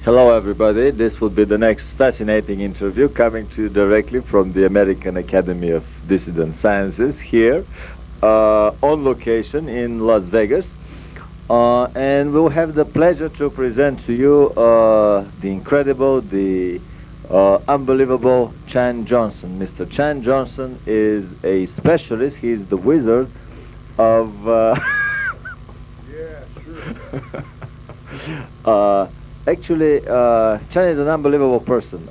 Hello everybody, this will be the next fascinating interview coming to you directly from the American Academy of Dissident Sciences here on location in Las Vegas. And we'll have the pleasure to present to you the incredible, the unbelievable Chan Johnson. Mr. Chan Johnson is a specialist, he's the wizard of... Yeah, sure. Actually, Chan is an unbelievable person.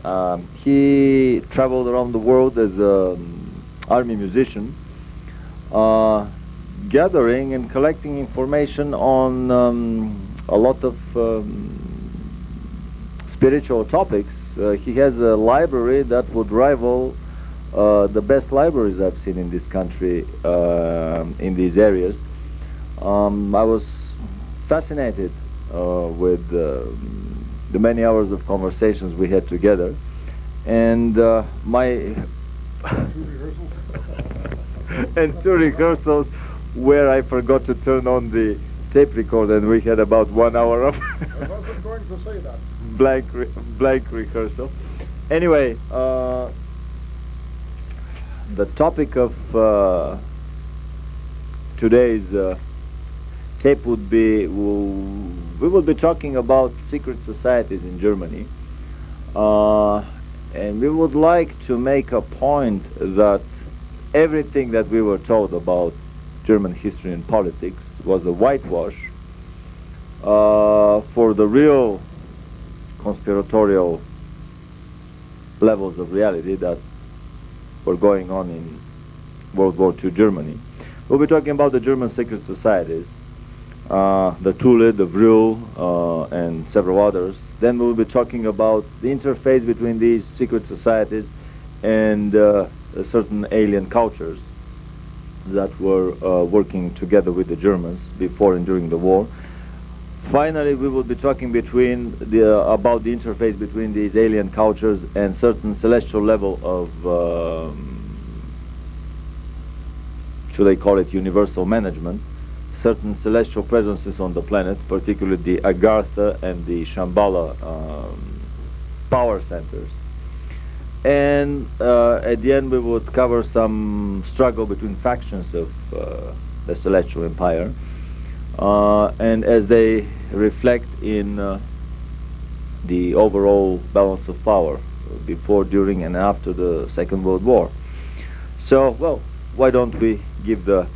He traveled around the world as an army musician, gathering and collecting information on a lot of spiritual topics. He has a library that would rival the best libraries I've seen in this country in these areas. I was fascinated with the many hours of conversations we had together, and two rehearsals where I forgot to turn on the tape recorder, and we had about 1 hour of I wasn't going to say that. blank rehearsal. Anyway, the topic of today's tape would be, we will be talking about secret societies in Germany, and we would like to make a point that everything that we were told about German history and politics was a whitewash for the real conspiratorial levels of reality that were going on in World War II Germany. We'll be talking about the German secret societies, the Thule, the Vril, and several others. Then we'll be talking about the interface between these secret societies and certain alien cultures that were working together with the Germans before and during the war. Finally, we will be talking about the interface between these alien cultures and certain celestial level of, should I call it universal management, certain celestial presences on the planet, particularly the Agartha and the Shambhala power centers. And at the end we would cover some struggle between factions of the Celestial Empire, and as they reflect in the overall balance of power before, during, and after the Second World War. So, well, why don't we give the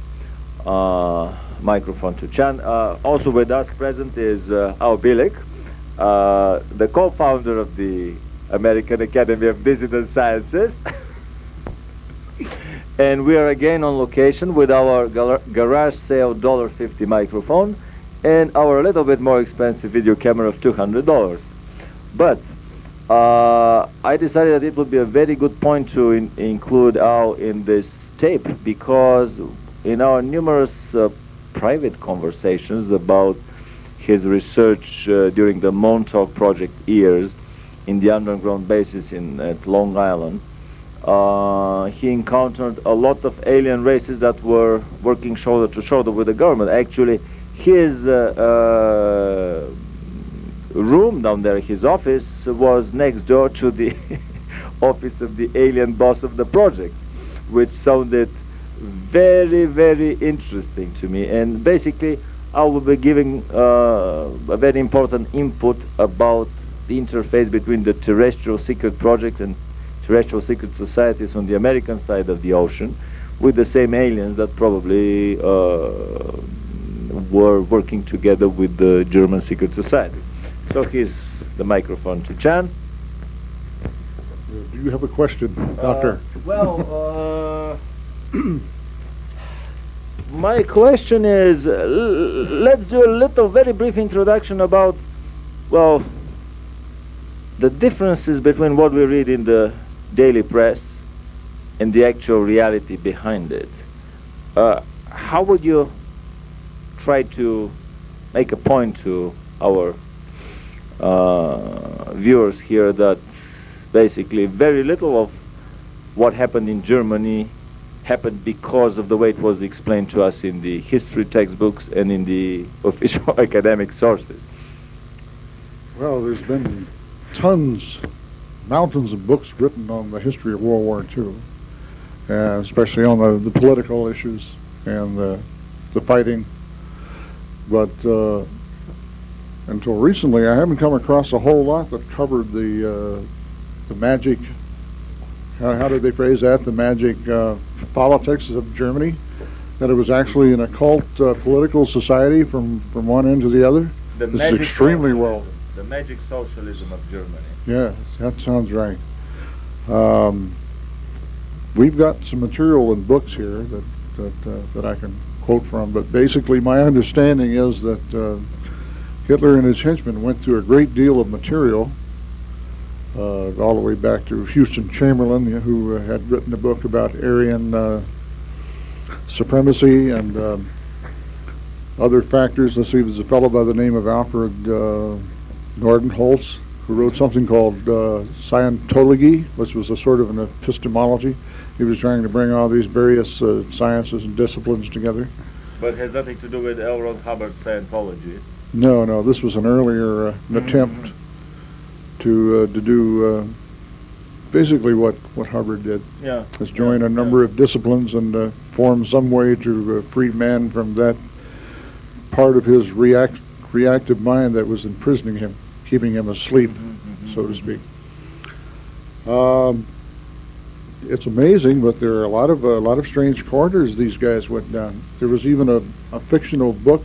microphone to Chan. Also with us present is our Bielek, the co-founder of the American Academy of Dissident Sciences. And we are again on location with our garage sale $1.50 microphone and our little bit more expensive video camera of $200. But I decided that it would be a very good point to include Al in this tape, because in our numerous private conversations about his research during the Montauk Project years in the underground bases at Long Island, he encountered a lot of alien races that were working shoulder to shoulder with the government. Actually, his room down there, his office, was next door to the office of the alien boss of the project, which sounded very, very interesting to me. And basically, I will be giving a very important input about the interface between the terrestrial secret projects and terrestrial secret societies on the American side of the ocean, with the same aliens that probably were working together with the German secret society. So here's the microphone to Chan. Do you have a question, Doctor? Well, my question is, let's do a little very brief introduction about, well, the differences between what we read in the daily press and the actual reality behind it. How would you try to make a point to our viewers here that basically very little of what happened in Germany happened because of the way it was explained to us in the history textbooks and in the official academic sources? Well, there's been mountains of books written on the history of World War II, especially on the political issues and the fighting. But until recently, I haven't come across a whole lot that covered the magic. How did they phrase that? The magic politics of Germany. That it was actually an occult political society from one end to the other. This is extremely well. The magic socialism of Germany. Yes, that sounds right. We've got some material in books here that I can quote from, but basically my understanding is that Hitler and his henchmen went through a great deal of material, all the way back to Houston Chamberlain, who had written a book about Aryan supremacy and other factors. Let's see, there's a fellow by the name of Alfred Nordenholtz who wrote something called Scientology, which was a sort of an epistemology. He was trying to bring all these various sciences and disciplines together. But it has nothing to do with L. Ron Hubbard's Scientology. No, this was an earlier an attempt to do basically what Hubbard did. Yeah. Was join a number of disciplines and form some way to free man from that part of his reactive mind that was imprisoning him, keeping him asleep, so to speak. It's amazing, but there are a lot of strange corridors these guys went down. There was even a fictional book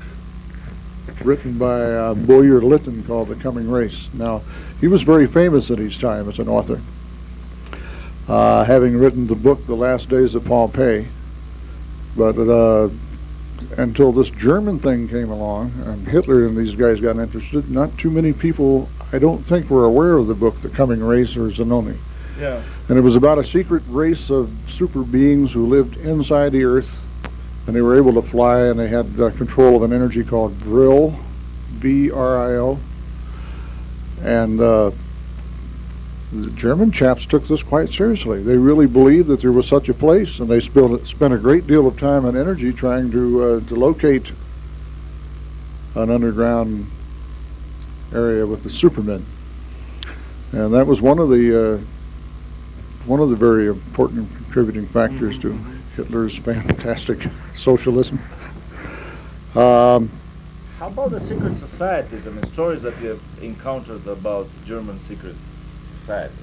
written by Boyer Lytton called The Coming Race. Now, he was very famous at his time as an author, having written the book The Last Days of Pompeii. But until this German thing came along and Hitler and these guys got interested, not too many people, I don't think, were aware of the book The Coming Race or Zanoni. Yeah. And it was about a secret race of super beings who lived inside the earth, and they were able to fly, and they had control of an energy called Vril, V-R-I-L. And the German chaps took this quite seriously. They really believed that there was such a place, and they spent a great deal of time and energy trying to locate an underground area with the supermen. And that was one of the very important contributing factors to Hitler's fantastic socialism. How about the secret societies? I mean, stories that we have encountered about German secret societies.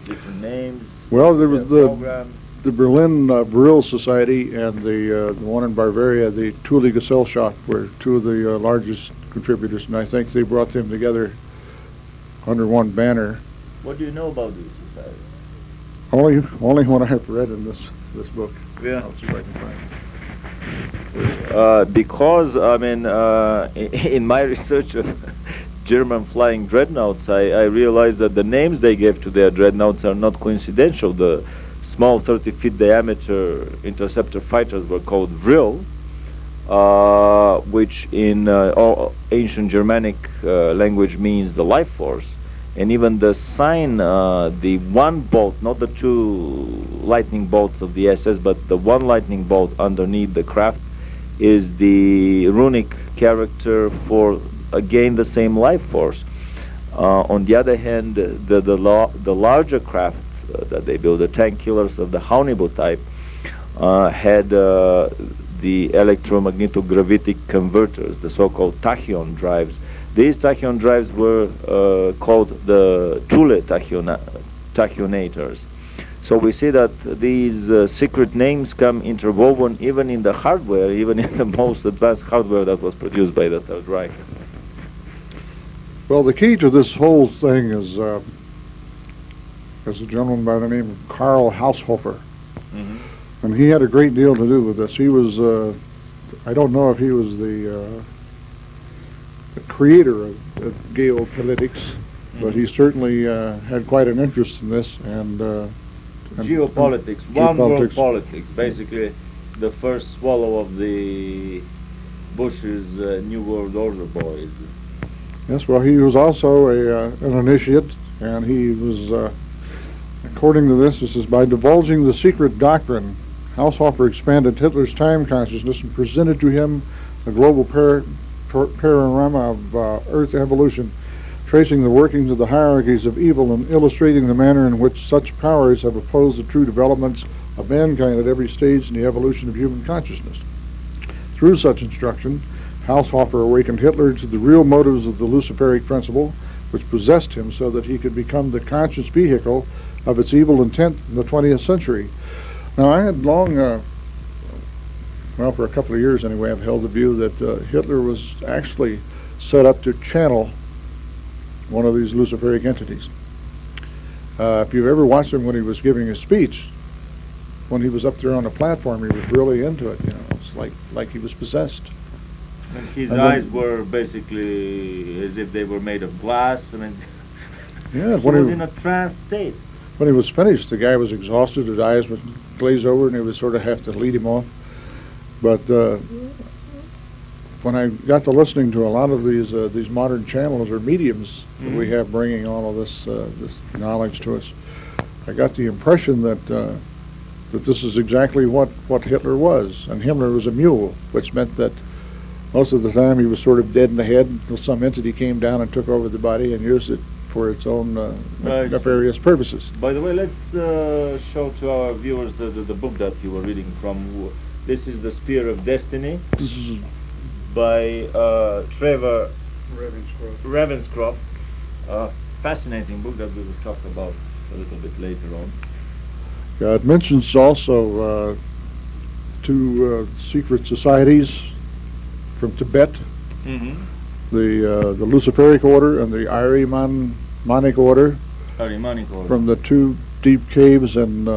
Different names. Well, there was programs. the Berlin Vril Society and the one in Bavaria, the Thule Gesellschaft, were two of the largest contributors, and I think they brought them together under one banner. What do you know about these societies? Only what I have read in this book. Yeah. I'll see if I can find it. Because, I mean, in my research of German flying dreadnoughts, I realized that the names they gave to their dreadnoughts are not coincidental. The small 30-feet diameter interceptor fighters were called Vril, which in ancient Germanic language means the life force. And even the sign, the one bolt, not the two lightning bolts of the SS, but the one lightning bolt underneath the craft, is the runic character for, again, the same life force. On the other hand, the larger craft that they built, the tank killers of the Haunibo type, had the electromagnetogravitic converters, the so-called tachyon drives. These tachyon drives were called the Thule tachyonators. So we see that these secret names come interwoven even in the hardware, even in the most advanced hardware that was produced by the Third Reich. Well, the key to this whole thing is a gentleman by the name of Karl Haushofer. Mm-hmm. And he had a great deal to do with this. He was, I don't know if he was the creator of geopolitics, but he certainly had quite an interest in this. And geopolitics, one world politics, basically the first swallow of the Bush's New World Order boys. Yes, well, he was also an initiate, and he was, according to this is by divulging the secret doctrine, Haushofer expanded Hitler's time consciousness and presented to him a global panorama of Earth evolution tracing the workings of the hierarchies of evil and illustrating the manner in which such powers have opposed the true developments of mankind at every stage in the evolution of human consciousness. Through such instruction, Haushofer awakened Hitler to the real motives of the Luciferic principle, which possessed him so that he could become the conscious vehicle of its evil intent in the 20th century. Now, I had long, for a couple of years anyway, I've held the view that Hitler was actually set up to channel one of these Luciferic entities. If you've ever watched him when he was giving his speech, when he was up there on the platform, he was really into it. It's like he was possessed. And his eyes were basically as if they were made of glass. I mean, yeah, he was in a trance state. When he was finished, the guy was exhausted. His eyes would glaze over, and he would sort of have to lead him off. But when I got to listening to a lot of these modern channels or mediums that we have bringing all of this knowledge to us, I got the impression that this is exactly what Hitler was, and Himmler was a mule, which meant that most of the time he was sort of dead in the head until some entity came down and took over the body and used it for its own nefarious purposes. By the way, let's show to our viewers the book that you were reading from. This is The Spear of Destiny. This is by Trevor Ravenscroft. Fascinating book that we will talk about a little bit later on. It mentions also two secret societies from Tibet, the Luciferic order and the Ahrimanic order, from the two deep caves in,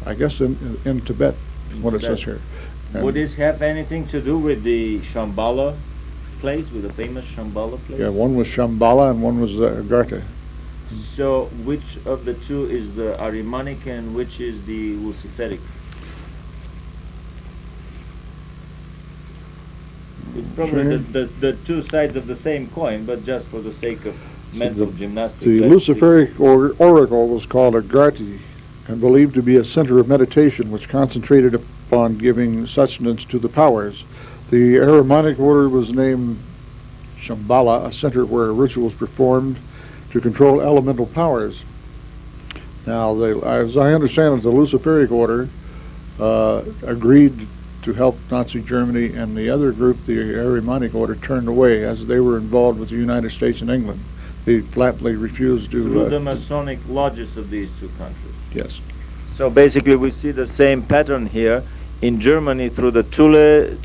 I guess, in Tibet, what it says here. And would this have anything to do with the Shambhala place, with the famous Shambhala place? Yeah, one was Shambhala and one was Agartha. So which of the two is the Ahrimanic and which is the Luciferic? It's probably the two sides of the same coin, but just for the sake of mental gymnastics. The Luciferic oracle was called Agartha and believed to be a center of meditation which concentrated upon giving sustenance to the powers. The Ahrimanic order was named Shambhala, a center where rituals performed to control elemental powers. Now, as I understand it, the Luciferic order agreed to help Nazi Germany, and the other group, the Ahrimanic order, turned away as they were involved with the United States and England. They flatly refused to... Through the Masonic lodges of these two countries. Yes. So basically we see the same pattern here in Germany through the Thule,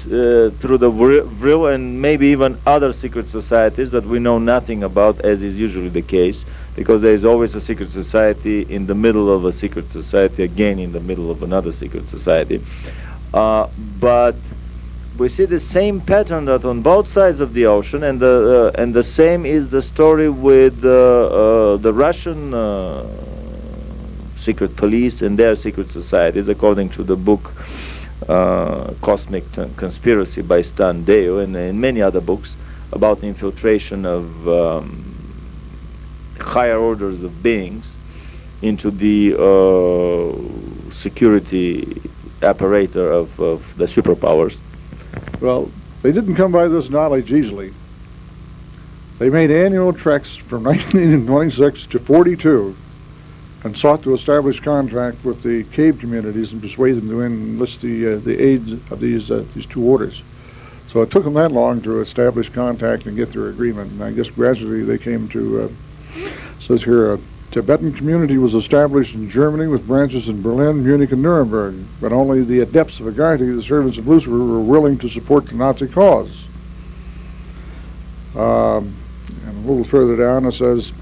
through the Vril, and maybe even other secret societies that we know nothing about, as is usually the case, because there is always a secret society in the middle of a secret society, again in the middle of another secret society. But we see the same pattern that on both sides of the ocean, and the same is the story with the Russian secret police and their secret societies, according to the book Cosmic Conspiracy by Stan Deo, and in many other books about the infiltration of higher orders of beings into the security apparatus of the superpowers. Well, they didn't come by this knowledge easily. They made annual treks from 1926 to 42 and sought to establish contact with the cave communities and persuade them to enlist the aid of these two orders. So it took them that long to establish contact and get their agreement, and I guess gradually they came to, says here, a Tibetan community was established in Germany with branches in Berlin, Munich, and Nuremberg, but only the adepts of Agartha, the servants of Lucifer, were willing to support the Nazi cause. And a little further down it says,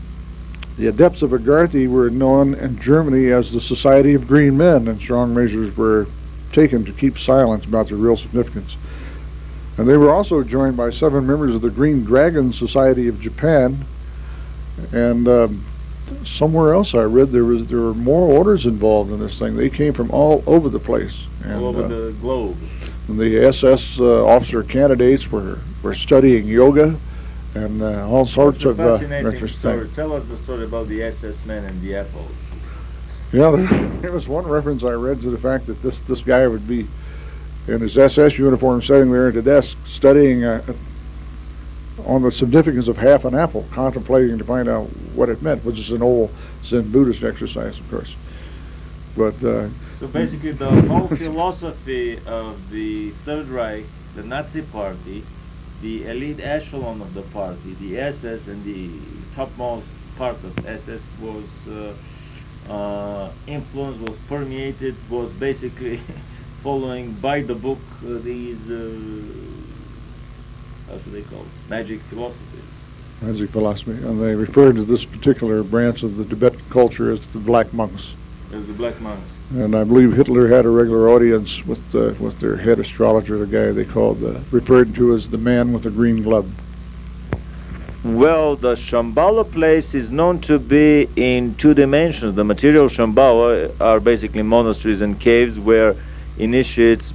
the adepts of Agartha were known in Germany as the Society of Green Men, and strong measures were taken to keep silence about their real significance. And they were also joined by 7 members of the Green Dragon Society of Japan, and somewhere else I read there were more orders involved in this thing. They came from all over the place. And, all over the globe. And the SS officer candidates were studying yoga and all sorts of fascinating story. Tell us the story about the SS men and the apples. Yeah, there was one reference I read to the fact that this guy would be in his SS uniform sitting there at the desk studying on the significance of half an apple, contemplating to find out what it meant, which is an old Zen Buddhist exercise, of course. But so basically, the whole philosophy of the Third Reich, the Nazi Party, the elite echelon of the party, the SS, and the topmost part of SS was influenced, was permeated, was basically following by the book these how should they call it? Magic philosophies. Magic philosophy, and they referred to this particular branch of the Tibetan culture as the Black Monks. As the Black Monks. And I believe Hitler had a regular audience with their head astrologer, the guy they called, referred to as the man with the green glove. Well, the Shambhala place is known to be in two dimensions. The material Shambhala are basically monasteries and caves where initiates,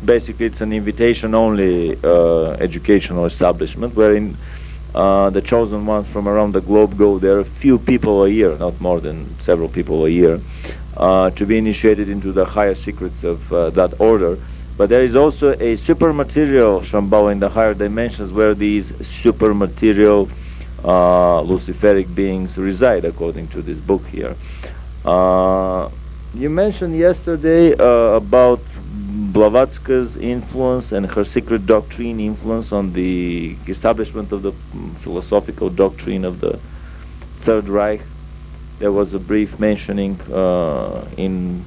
basically it's an invitation-only educational establishment, wherein the chosen ones from around the globe go there, a few people a year, not more than several people a year, to be initiated into the higher secrets of that order. But there is also a supermaterial Shambhala in the higher dimensions where these supermaterial Luciferic beings reside, according to this book here. You mentioned yesterday about Blavatsky's influence and her secret doctrine influence on the establishment of the philosophical doctrine of the Third Reich. There was a brief mentioning in...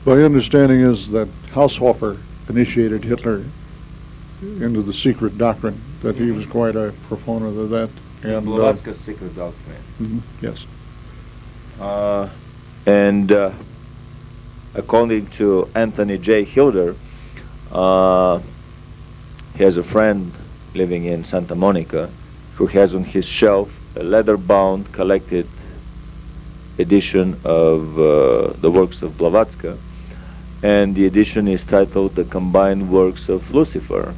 My understanding is that Haushofer initiated Hitler into the secret doctrine, that he was quite a proponent of that. And Blavatsky's secret doctrine. Yes. And according to Anthony J. Hilder, he has a friend living in Santa Monica who has on his shelf a leather-bound collected edition of the works of Blavatsky, and the edition is titled The Combined Works of Lucifer.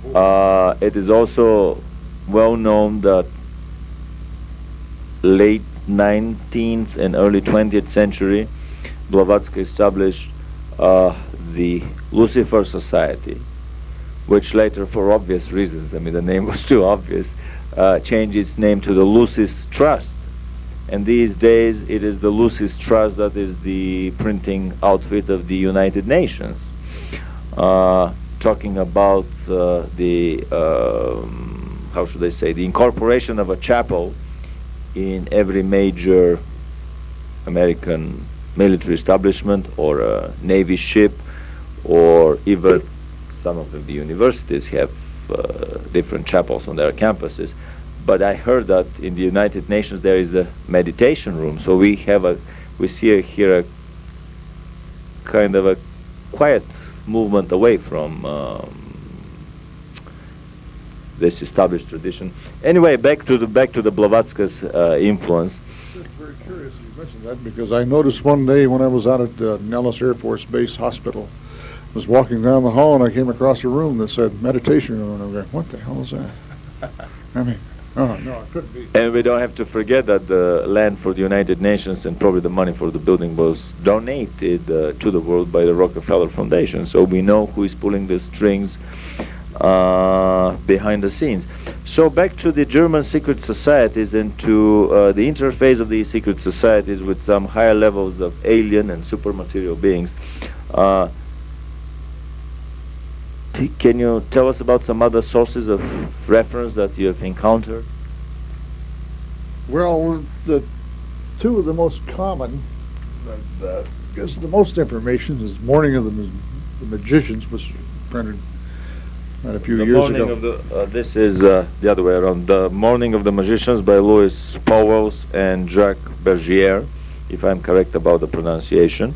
It is also well known that late 19th and early 20th century Blavatsky established the Luciferian Society, which later, for obvious reasons, I mean the name was too obvious, changed its name to the Lucis Trust. And these days it is the Lucis Trust that is the printing outfit of the United Nations. Talking about the, how should I say, the incorporation of a chapel in every major American military establishment or a Navy ship, or even some of the universities have different chapels on their campuses. But I heard that in the United Nations there is a meditation room, so we see here a kind of a quiet movement away from this established tradition. Anyway, back to the Blavatsky's influence. It's very curious you mentioned that, because I noticed one day when I was out at Nellis Air Force Base Hospital, I was walking down the hall and I came across a room that said meditation room, and I was going, what the hell is that? I mean, oh, no, it couldn't be. And we don't have to forget that the land for the United Nations and probably the money for the building was donated to the world by the Rockefeller Foundation. So we know who is pulling the strings behind the scenes. So back to the German secret societies and to the interface of these secret societies with some higher levels of alien and supermaterial beings. Can you tell us about some other sources of reference that you have encountered? Well, the two of the most common, I guess the most information is Morning of the Magicians, was printed a few years ago. This is the other way around. The Morning of the Magicians by Louis Pauwels and Jacques Bergier, if I'm correct about the pronunciation.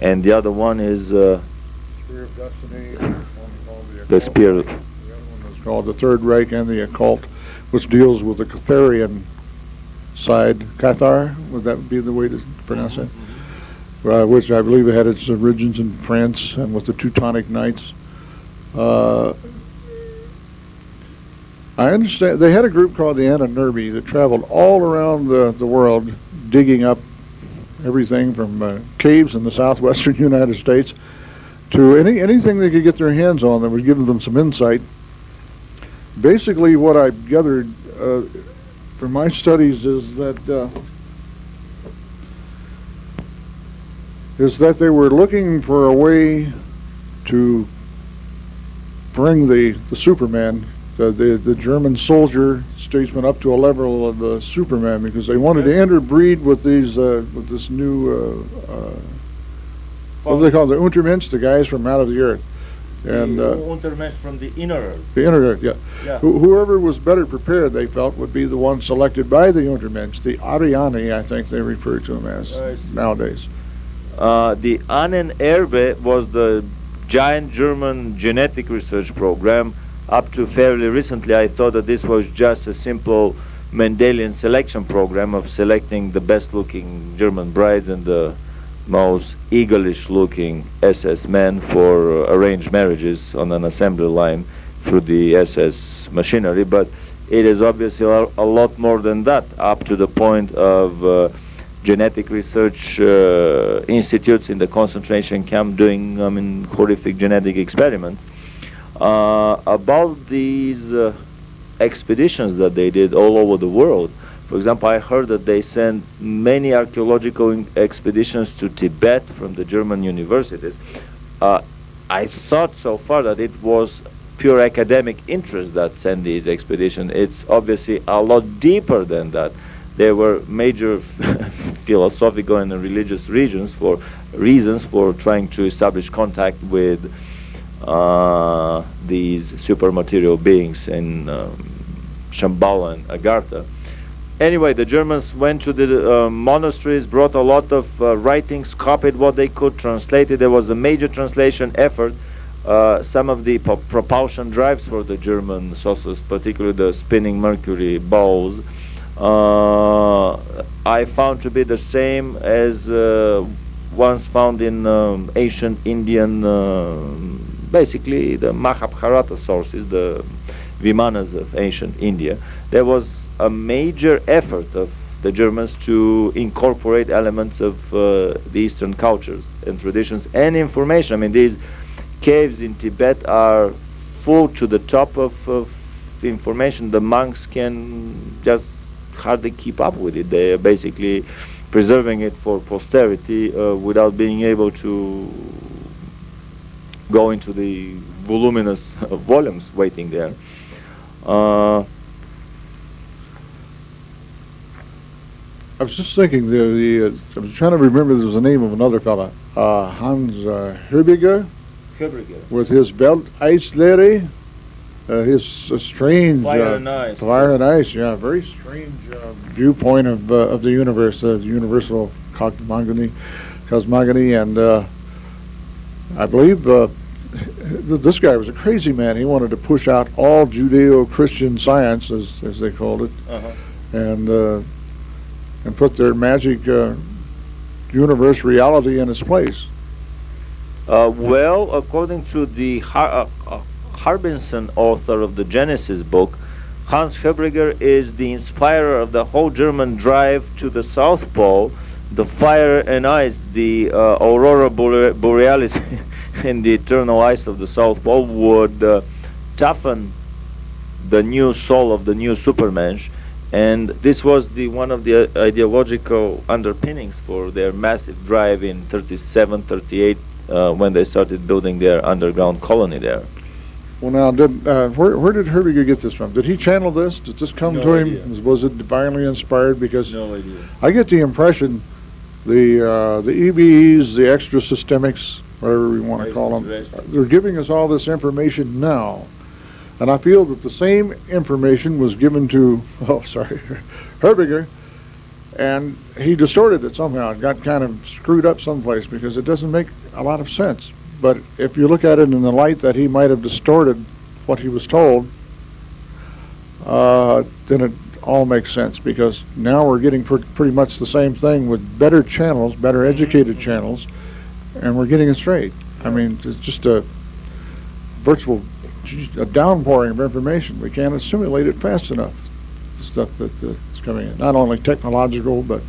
And the other one is Spear of Destiny. the Spear. The other one is called The Third Reich and the Occult, which deals with the Catharian side. Cathar, would that be the way to pronounce it? Which I believe had its origins in France and with the Teutonic Knights. I understand they had a group called the Anunnaki that traveled all around the world, digging up everything from caves in the southwestern United States to anything they could get their hands on that would give them some insight. Basically, what I've gathered from my studies is that they were looking for a way to bring the Superman, the German soldier statesman, up to a level of the Superman, because they wanted to interbreed with these with this new what do they call them? The Untermensch, the guys from out of the earth. And Untermensch from the inner earth. The inner earth, yeah. Whoever was better prepared, they felt, would be the one selected by the Untermensch, the Ariani, I think they refer to them as nowadays. The Ahnenerbe was the giant German genetic research program. Up to fairly recently, I thought that this was just a simple Mendelian selection program of selecting the best-looking German brides and the most eaglish-looking SS men for arranged marriages on an assembly line through the SS machinery. But it is obviously a lot more than that, up to the point of genetic research institutes in the concentration camp doing horrific genetic experiments. About these expeditions that they did all over the world. For example, I heard that they sent many archaeological expeditions to Tibet from the German universities. I thought so far that it was pure academic interest that sent these expeditions. It's obviously a lot deeper than that. There were major philosophical and religious reasons for trying to establish contact with these supermaterial beings in Shambhala and Agartha. Anyway, the Germans went to the monasteries, brought a lot of writings, copied what they could, translated. There was a major translation effort. Some of the propulsion drives for the German saucers, particularly the spinning mercury balls, I found to be the same as ones found in ancient Indian, basically the Mahabharata sources, the Vimanas of ancient India. There was a major effort of the Germans to incorporate elements of the Eastern cultures and traditions and information. I mean, these caves in Tibet are full to the top of information. The monks can just hardly keep up with it. They are basically preserving it for posterity without being able to go into the voluminous volumes waiting there. I was just thinking, I was trying to remember there was the name of another fella, Hans Herbiger, with his Welt Eislehre, his strange Fire and Ice, yeah, very strange viewpoint of the universe, the universal cosmogony, and I believe this guy was a crazy man. He wanted to push out all Judeo-Christian science, as they called it, and put their magic universe reality in its place. Well, according to the Harbinson author of the Genesis book, Hans Herbiger is the inspirer of the whole German drive to the South Pole. The fire and ice, the aurora borealis and the eternal ice of the South Pole would toughen the new soul of the new Supermensch. And this was one of the ideological underpinnings for their massive drive in 37, 38, when they started building their underground colony there. Well, now, where did Herbiger get this from? Did he channel this? Did this come to him? Was it divinely inspired? Because no idea. I get the impression the EBEs, the extra systemics, whatever we want to call them, they're giving us all this information now. And I feel that the same information was given to, Herbiger, and he distorted it somehow. It got kind of screwed up someplace because it doesn't make a lot of sense. But if you look at it in the light that he might have distorted what he was told, then it all makes sense, because now we're getting pretty much the same thing with better channels, better educated channels, and we're getting it straight. I mean, it's just a downpouring of information. We can't assimilate it fast enough, the stuff that's coming in. Not only technological, but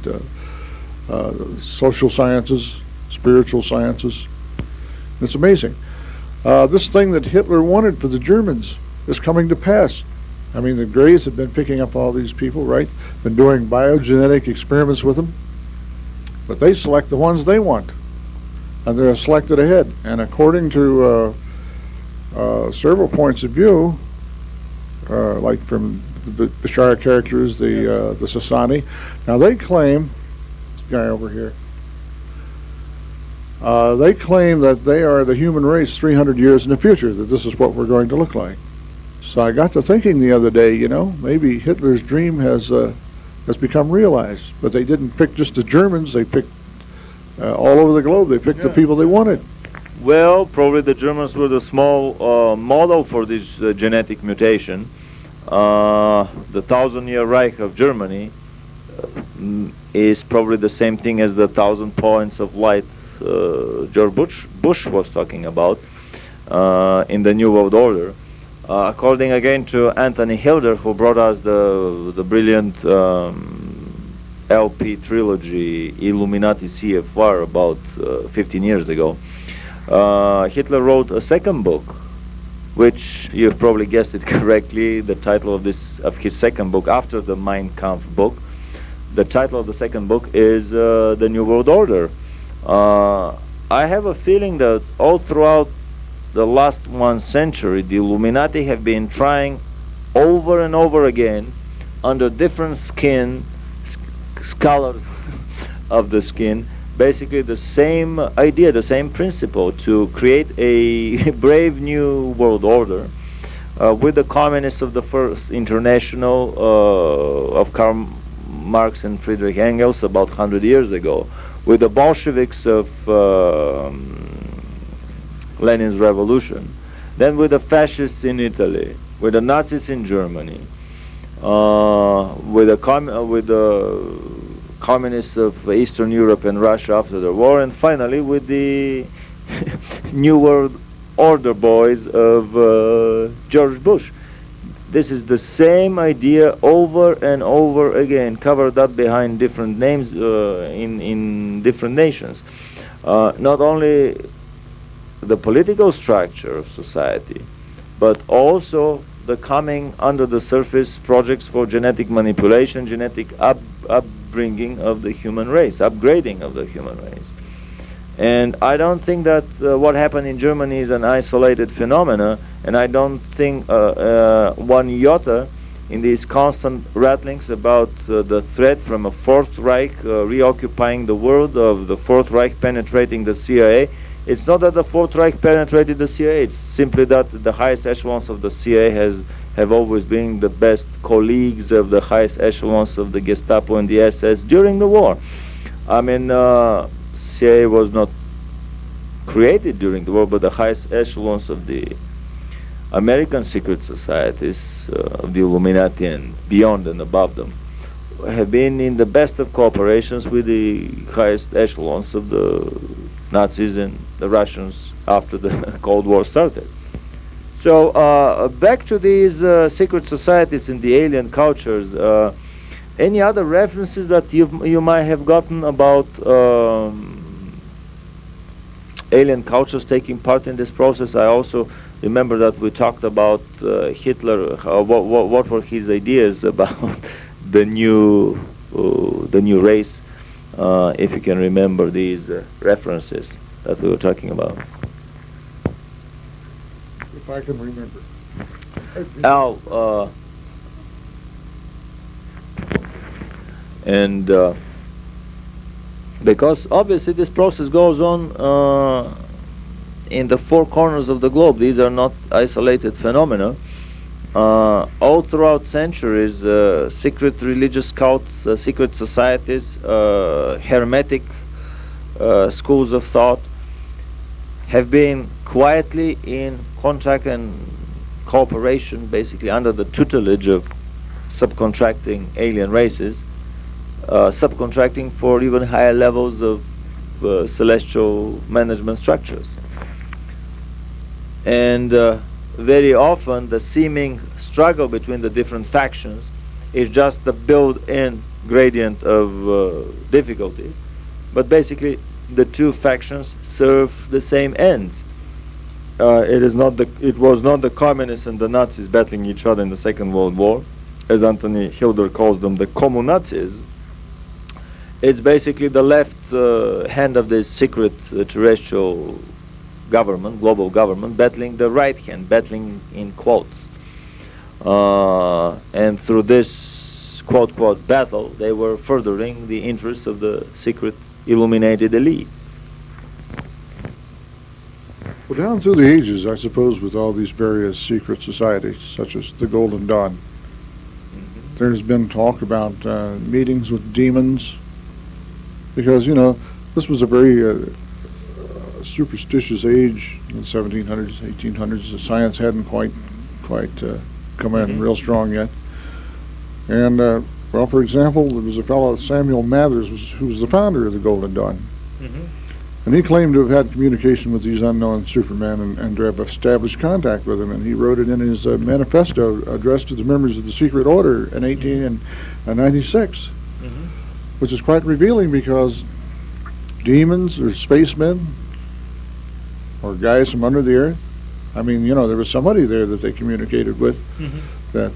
social sciences, spiritual sciences. It's amazing. This thing that Hitler wanted for the Germans is coming to pass. I mean, the Greys have been picking up all these people, right? Been doing biogenetic experiments with them. But they select the ones they want. And they're selected ahead. And according to several points of view, like from the Ashtar characters, the Sasani, now they claim, this guy over here, they claim that they are the human race 300 years in the future, that this is what we're going to look like. So I got to thinking the other day, maybe Hitler's dream has become realized. But they didn't pick just the Germans, they picked all over the globe, they picked the people they wanted. Well, probably the Germans were the small model for this genetic mutation. The 1,000-year Reich of Germany is probably the same thing as the 1,000 points of light George Bush was talking about in the New World Order. According again to Anthony Hilder, who brought us the brilliant LP trilogy Illuminati CFR about 15 years ago, Hitler wrote a second book, which you've probably guessed it correctly. The title of his second book, after the Mein Kampf book, the title of the second book is The New World Order. I have a feeling that all throughout the last 1 century, the Illuminati have been trying over and over again, under different colors of the skin, basically the same idea, the same principle, to create a brave new world order with the communists of the First International of Karl Marx and Friedrich Engels about 100 years ago, with the Bolsheviks of Lenin's revolution, then with the fascists in Italy, with the Nazis in Germany, with the communists of Eastern Europe and Russia after the war, and finally with the New World Order boys of George Bush. This is the same idea over and over again, covered up behind different names in different nations. Not only the political structure of society, but also the coming under the surface projects for genetic manipulation, genetic upbringing of the human race, upgrading of the human race. And I don't think that what happened in Germany is an isolated phenomena, and I don't think one iota in these constant rattlings about the threat from a Fourth Reich reoccupying the world, of the Fourth Reich penetrating the CIA. It's not that the Fourth Reich penetrated the CIA, it's simply that the highest echelons of the CIA have always been the best colleagues of the highest echelons of the Gestapo and the SS during the war. I mean, CIA was not created during the war, but the highest echelons of the American secret societies, of the Illuminati and beyond and above them, have been in the best of cooperations with the highest echelons of the Nazis and the Russians after the Cold War started. So back to these secret societies and the alien cultures. Any other references that you might have gotten about alien cultures taking part in this process? I also remember that we talked about Hitler. What were his ideas about the new race? If you can remember these references that we were talking about. If I can remember. Now, and because obviously this process goes on in the 4 corners of the globe. These are not isolated phenomena. All throughout centuries, secret religious cults, secret societies, hermetic schools of thought have been quietly in contact and cooperation, basically under the tutelage of subcontracting alien races, subcontracting for even higher levels of celestial management structures. And very often the seeming struggle between the different factions is just the built-in gradient of difficulty, but basically the two factions serve the same ends. it was not the communists and the Nazis battling each other in the Second World War, as Anthony Hilder calls them, the communazis. It's basically the left hand of the secret terrestrial government, global government, battling the right hand, battling in quotes. And through this quote battle, they were furthering the interests of the secret illuminated elite. Well, down through the ages, I suppose, with all these various secret societies, such as the Golden Dawn, there's been talk about meetings with demons, because, you know, this was a very superstitious age in the 1700s, 1800s. The science hadn't quite come in real strong yet. And, well, for example, there was a fellow, Samuel Mathers, who was the founder of the Golden Dawn. And he claimed to have had communication with these unknown supermen and to have established contact with them. And he wrote it in his manifesto addressed to the members of the secret order in 1896, which is quite revealing, because demons or spacemen or guys from under the earth, I mean, you know, there was somebody there that they communicated with that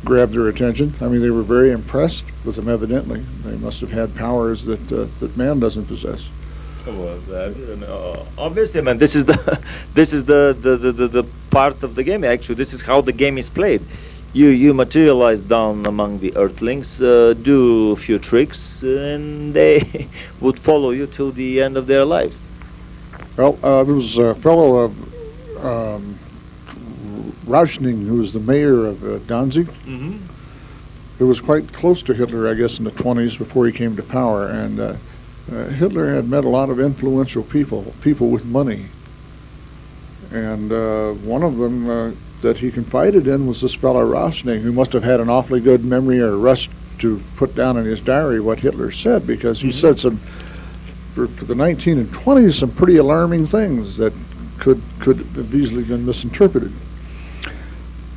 grabbed their attention. I mean, they were very impressed with them, evidently. They must have had powers that man doesn't possess. Well, obviously, man, this is the part of the game. Actually, this is how the game is played. You materialize down among the earthlings, do a few tricks, and they would follow you till the end of their lives. Well, there was a fellow Rauschning, who was the mayor of Danzig, who was quite close to Hitler, I guess, in the 20s before he came to power. And Hitler had met a lot of influential people with money. And one of them that he confided in was this fellow Rauschning, who must have had an awfully good memory or rust to put down in his diary what Hitler said, because he said some, for the 19 and 20s, some pretty alarming things that could have easily been misinterpreted.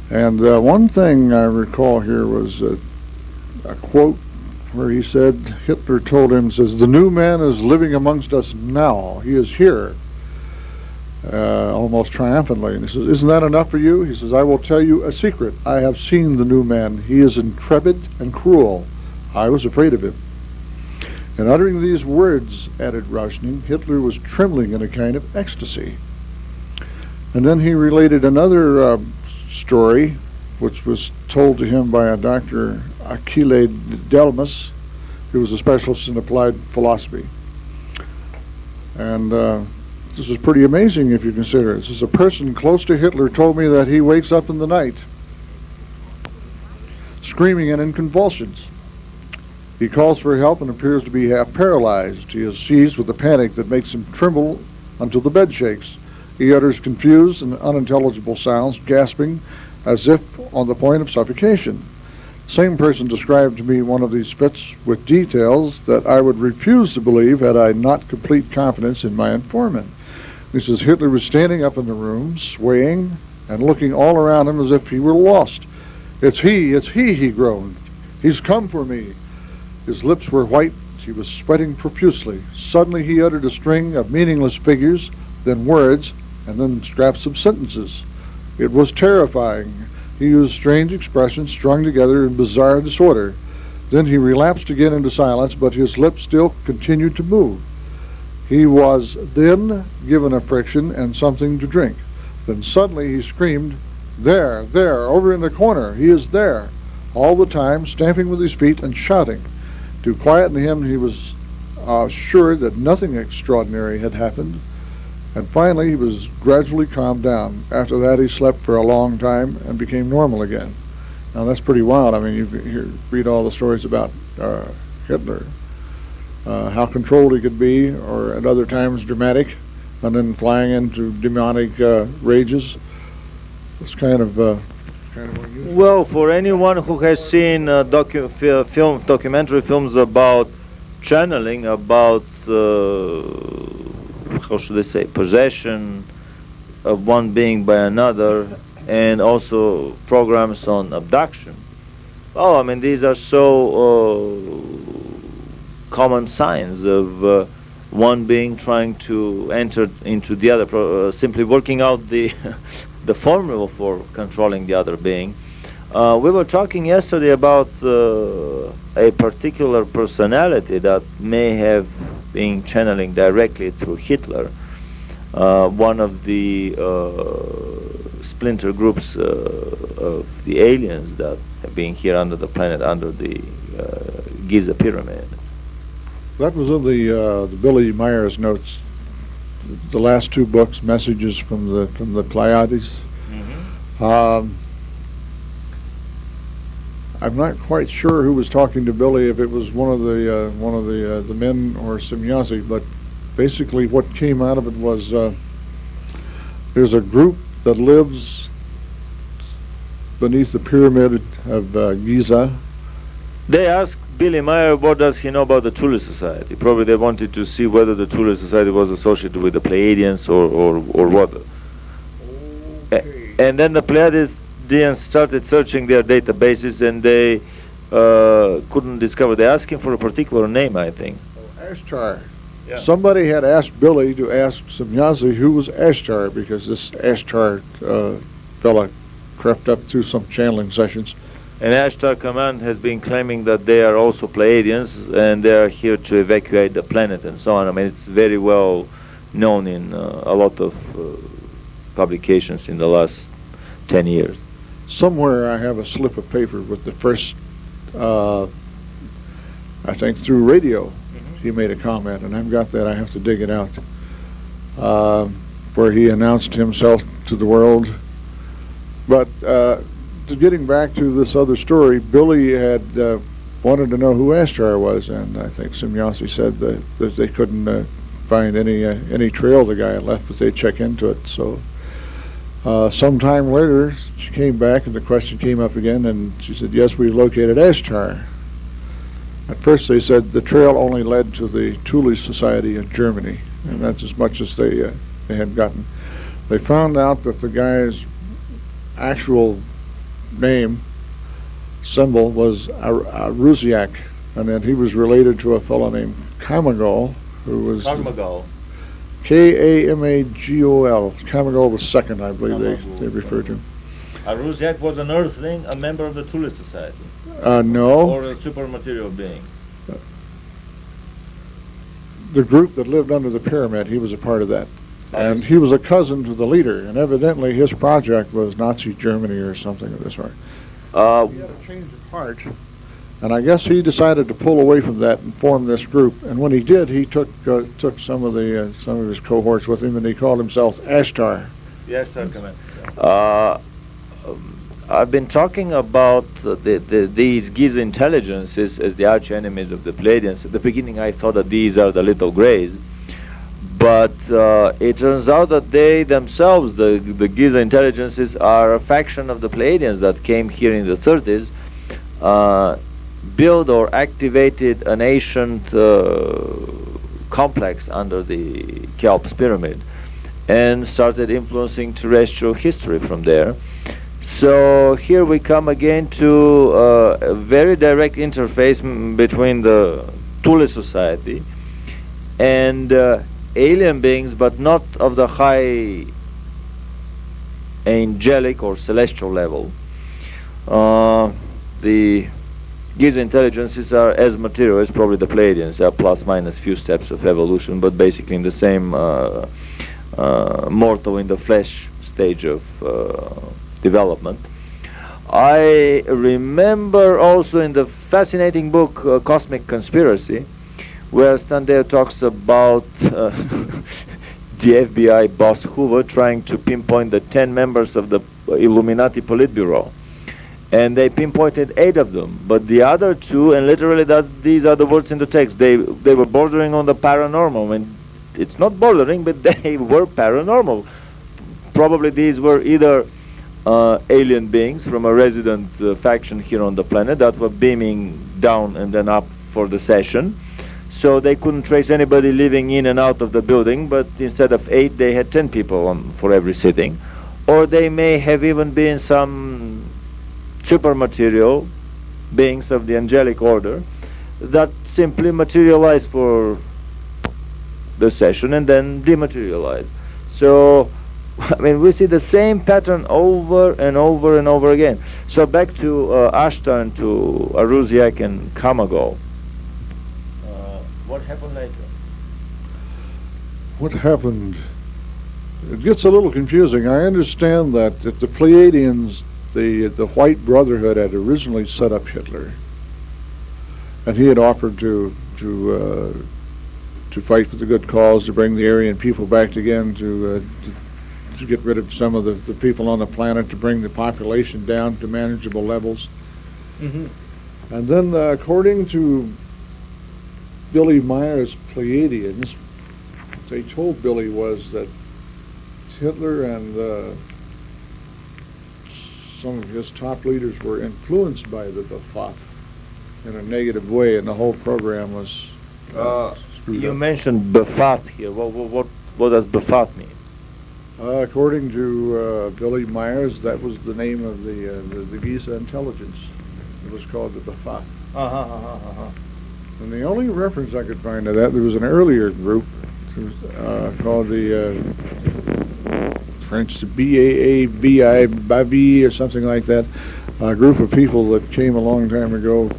And one thing I recall here was a quote where he said, Hitler told him, says, "The new man is living amongst us now. He is here," almost triumphantly. And he says, "Isn't that enough for you?" He says, "I will tell you a secret. I have seen the new man. He is intrepid and cruel. I was afraid of him." And uttering these words, added Rauschning, Hitler was trembling in a kind of ecstasy. And then he related another story, which was told to him by a Dr. Achille Delmas, who was a specialist in applied philosophy. And this is pretty amazing if you consider it. This is a person close to Hitler told me that he wakes up in the night screaming and in convulsions. He calls for help and appears to be half paralyzed. He is seized with a panic that makes him tremble until the bed shakes. He utters confused and unintelligible sounds, gasping as if on the point of suffocation. The same person described to me one of these fits with details that I would refuse to believe had I not complete confidence in my informant. He says Hitler was standing up in the room, swaying and looking all around him as if he were lost. It's he, he groaned. "He's come for me." His lips were white. He was sweating profusely. Suddenly he uttered a string of meaningless figures, then words, and then scraps of sentences. It was terrifying. He used strange expressions strung together in bizarre disorder. Then he relapsed again into silence, but his lips still continued to move. He was then given a friction and something to drink. Then suddenly he screamed, there, over in the corner, he is there," all the time stamping with his feet and shouting. To quieten him, he was assured that nothing extraordinary had happened. And finally, he was gradually calmed down. After that, he slept for a long time and became normal again. Now, that's pretty wild. I mean, you read all the stories about Hitler, how controlled he could be, or at other times dramatic, and then flying into demonic rages. It's kind of unusual. Well, for anyone who has seen documentary films about channeling, about how should I say, possession of one being by another, and also programs on abduction. Oh, I mean, these are so common signs of one being trying to enter into the other, simply working out the the formula for controlling the other being. We were talking yesterday about a particular personality that may have been channeling directly through Hitler, one of the splinter groups of the aliens that have been here under the planet, under the Giza pyramid. That was in the Billy Myers notes, the last two books, messages from the Pleiades. Mm-hmm. I'm not quite sure who was talking to Billy, if it was one of the men or Semyazi, but basically what came out of it was there's a group that lives beneath the pyramid of Giza. They asked Billy Meyer what does he know about the Thule Society. Probably they wanted to see whether the Thule Society was associated with the Pleiadeans or what. Okay. And then the Pleiadeans started searching their databases, and they couldn't discover. They asked him for a particular name, I think. Ashtar. Yeah. Somebody had asked Billy to ask Semyazi who was Ashtar, because this Ashtar fella crept up through some channeling sessions. And Ashtar Command has been claiming that they are also Pleiadians, and they are here to evacuate the planet and so on. I mean, it's very well known in a lot of publications in the last 10 years. Somewhere I have a slip of paper with the first, I think through radio, he made a comment, and I've got that. I have to dig it out, where he announced himself to the world. But getting back to this other story, Billy had wanted to know who Ashtar was, and I think Semyazi said that they couldn't find any trail the guy had left, but they'd check into it. So sometime later, she came back, and the question came up again, and she said, yes, we located Ashtar. At first they said the trail only led to the Thule Society in Germany, and that's as much as they had gotten. They found out that the guy's actual name, symbol, was Ruziak, and then he was related to a fellow named Kamagol, who was Kamagol. Kamagol, Kamagol the second, I believe they referred to him. Ruziak was an earthling, a member of the Thule Society. No. Or a super material being. The group that lived under the pyramid, he was a part of that. And he was a cousin to the leader, and evidently his project was Nazi Germany or something of this sort. He had a change of heart, and I guess he decided to pull away from that and form this group. And when he did, he took some of his cohorts with him, and he called himself Ashtar. The Ashtar Command. I've been talking about these Giza Intelligences as the arch enemies of the Pleiadians. At the beginning, I thought that these are the little greys. But it turns out that they themselves, the Giza Intelligences, are a faction of the Pleiadians that came here in the 30s, built or activated an ancient complex under the Cheops pyramid, and started influencing terrestrial history from there. So here we come again to a very direct interface between the Thule Society and alien beings, but not of the high angelic or celestial level. The Giza Intelligences are as material as probably the Pleiadians. They are plus minus few steps of evolution, but basically in the same mortal in the flesh stage of development. I remember also in the fascinating book Cosmic Conspiracy, where Standeer talks about the FBI boss Hoover trying to pinpoint the 10 members of the Illuminati Politburo. And they pinpointed 8 of them, but the other 2, and literally these are the words in the text, they were bordering on the paranormal. And it's not bordering, but they were paranormal. Probably these were either alien beings from a resident faction here on the planet that were beaming down and then up for the session. So they couldn't trace anybody living in and out of the building, but instead of 8, they had 10 people for every sitting. Or they may have even been some super material beings of the angelic order that simply materialized for the session and then dematerialize. So, I mean, we see the same pattern over and over and over again. So back to Ashtar and to Aruziak and Kamago. What happened later? What happened? It gets a little confusing. I understand that the Pleiadeans, the White Brotherhood, had originally set up Hitler, and he had offered to fight for the good cause, to bring the Aryan people back again, to get rid of some of the people on the planet, to bring the population down to manageable levels. Mm-hmm. And then, according to Billy Meyer's Pleiadeans, what they told Billy was that Hitler and some of his top leaders were influenced by the B'Phath in a negative way, and the whole program was screwed You up. mentioned B'Phath here. What does B'Phath mean? According to Billy Myers, that was the name of the Giza Intelligence. It was called the B'Phath. And the only reference I could find to that, there was an earlier group called the French BAABI or something like that, a group of people that came a long time ago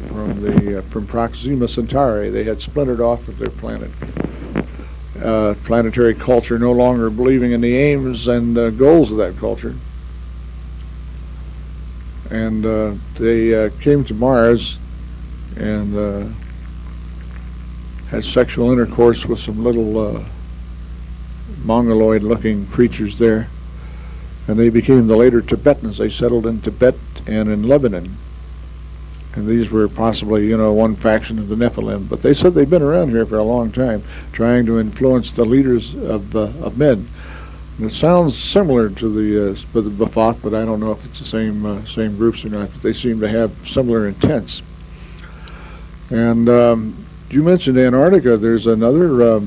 from Proxima Centauri. They had splintered off of their planet. Planetary culture, no longer believing in the aims and goals of that culture. And they came to Mars and had sexual intercourse with some little mongoloid-looking creatures there. And they became the later Tibetans. They settled in Tibet and in Lebanon. And these were possibly, one faction of the Nephilim. But they said they've been around here for a long time, trying to influence the leaders of men. And it sounds similar to the B'Phath, but I don't know if it's the same groups or not. But they seem to have similar intents. And you mentioned Antarctica. There's another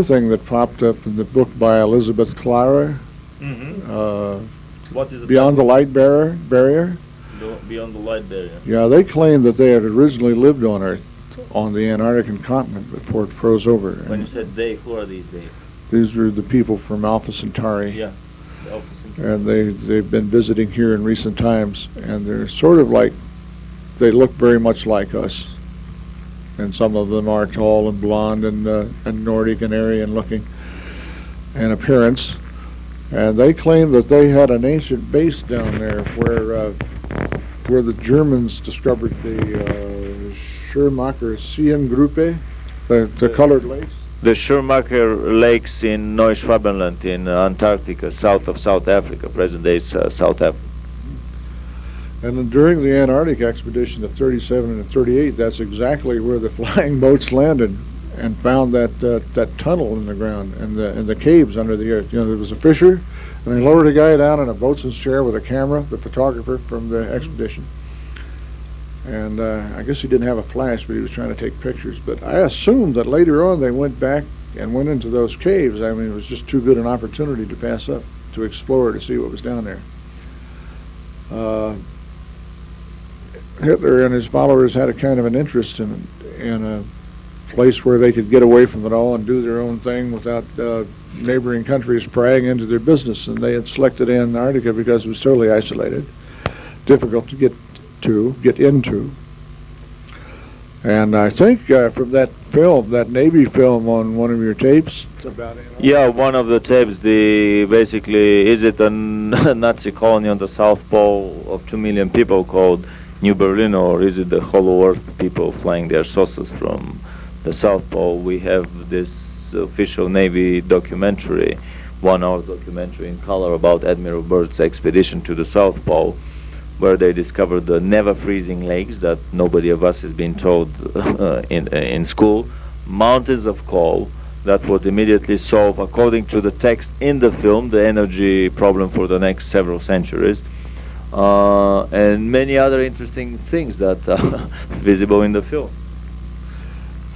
thing that popped up in the book by Elizabeth Clara. Mm-hmm. What is it? Beyond the Light Barrier. Beyond the Light Barrier. Yeah, they claim that they had originally lived on Earth, on the Antarctic continent, before it froze over. When you said they, who are these they? These were the people from Alpha Centauri. Yeah, the Alpha Centauri. And they've been visiting here in recent times, and they're sort of like, they look very much like us. And some of them are tall and blonde and Nordic and Aryan looking in appearance. And they claim that they had an ancient base down there where the Germans discovered the Schirmacher Seengruppe, the colored lakes. The Schirmacher Lakes in Neuschwabenland in Antarctica, south of South Africa, present-day South Africa. And then during the Antarctic expedition of 37 and 38, that's exactly where the flying boats landed and found that tunnel in the ground and the caves under the earth. There was a fissure, and they lowered a guy down in a boatswain's chair with a camera, the photographer from the expedition. And I guess he didn't have a flash, but he was trying to take pictures. But I assumed that later on they went back and went into those caves. I mean, it was just too good an opportunity to pass up, to explore, to see what was down there. Hitler and his followers had a kind of an interest in a place where they could get away from it all and do their own thing without neighboring countries prying into their business. And they had selected Antarctica because it was totally isolated, difficult to get into. And I think from that film, that Navy film on one of your tapes, it's about Antarctica. Yeah, one of the tapes, basically, is it a Nazi colony on the South Pole of 2 million people called New Berlin, or is it the Hollow Earth people flying their saucers from the South Pole? We have this official Navy documentary, 1-hour documentary in color about Admiral Byrd's expedition to the South Pole, where they discovered the never-freezing lakes that nobody of us has been told in school, mountains of coal that would immediately solve, according to the text in the film, the energy problem for the next several centuries. And many other interesting things that are visible in the film.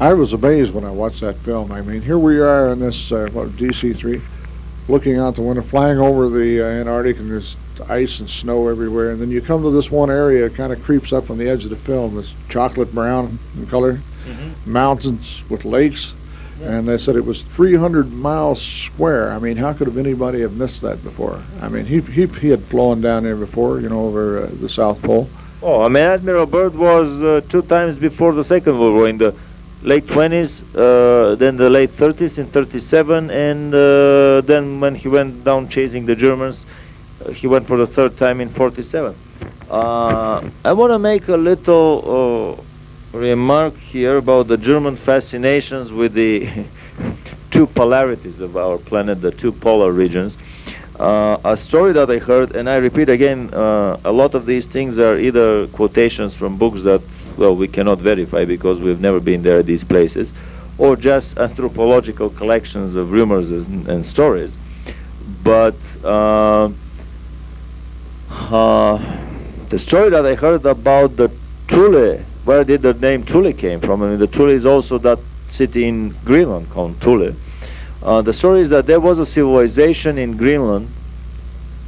I was amazed when I watched that film. I mean, here we are in this DC-3, looking out the window, flying over the Antarctic, and there's ice and snow everywhere. And then you come to this one area, it kind of creeps up on the edge of the film. It's chocolate brown in color, mountains with lakes, And they said it was 300 miles square. I mean, how could have anybody have missed that before? I mean, he had flown down there before, you know, over the South Pole. Oh, I mean, Admiral Byrd was 2 times before the Second World War, in the late 20s, then the late 30s in 37, and then when he went down chasing the Germans, he went for the 3rd time in 47. I want to make a little remark here about the German fascinations with the 2 polarities of our planet, the 2 polar regions. A story that I heard, and I repeat again, a lot of these things are either quotations from books that, well, we cannot verify because we've never been there at these places, or just anthropological collections of rumors and stories. But the story that I heard about the Thule, where did the name Thule came from? I mean, the Thule is also that city in Greenland called Thule. The story is that there was a civilization in Greenland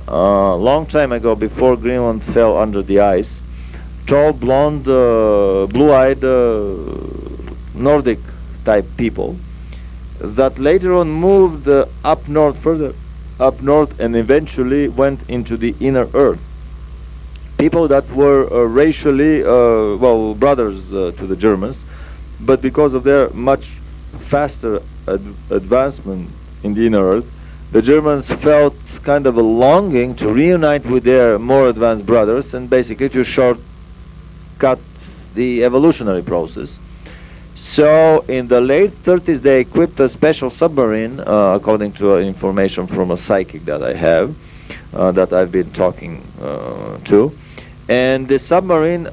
long time ago, before Greenland fell under the ice. Tall, blonde, blue-eyed Nordic type people that later on moved up north, further up north, and eventually went into the inner earth. People that were racially, well, brothers to the Germans, but because of their much faster advancement in the inner earth, the Germans felt kind of a longing to reunite with their more advanced brothers and basically to shortcut the evolutionary process. So in the late 30s they equipped a special submarine, according to information from a psychic that I have, that I've been talking to. And the submarine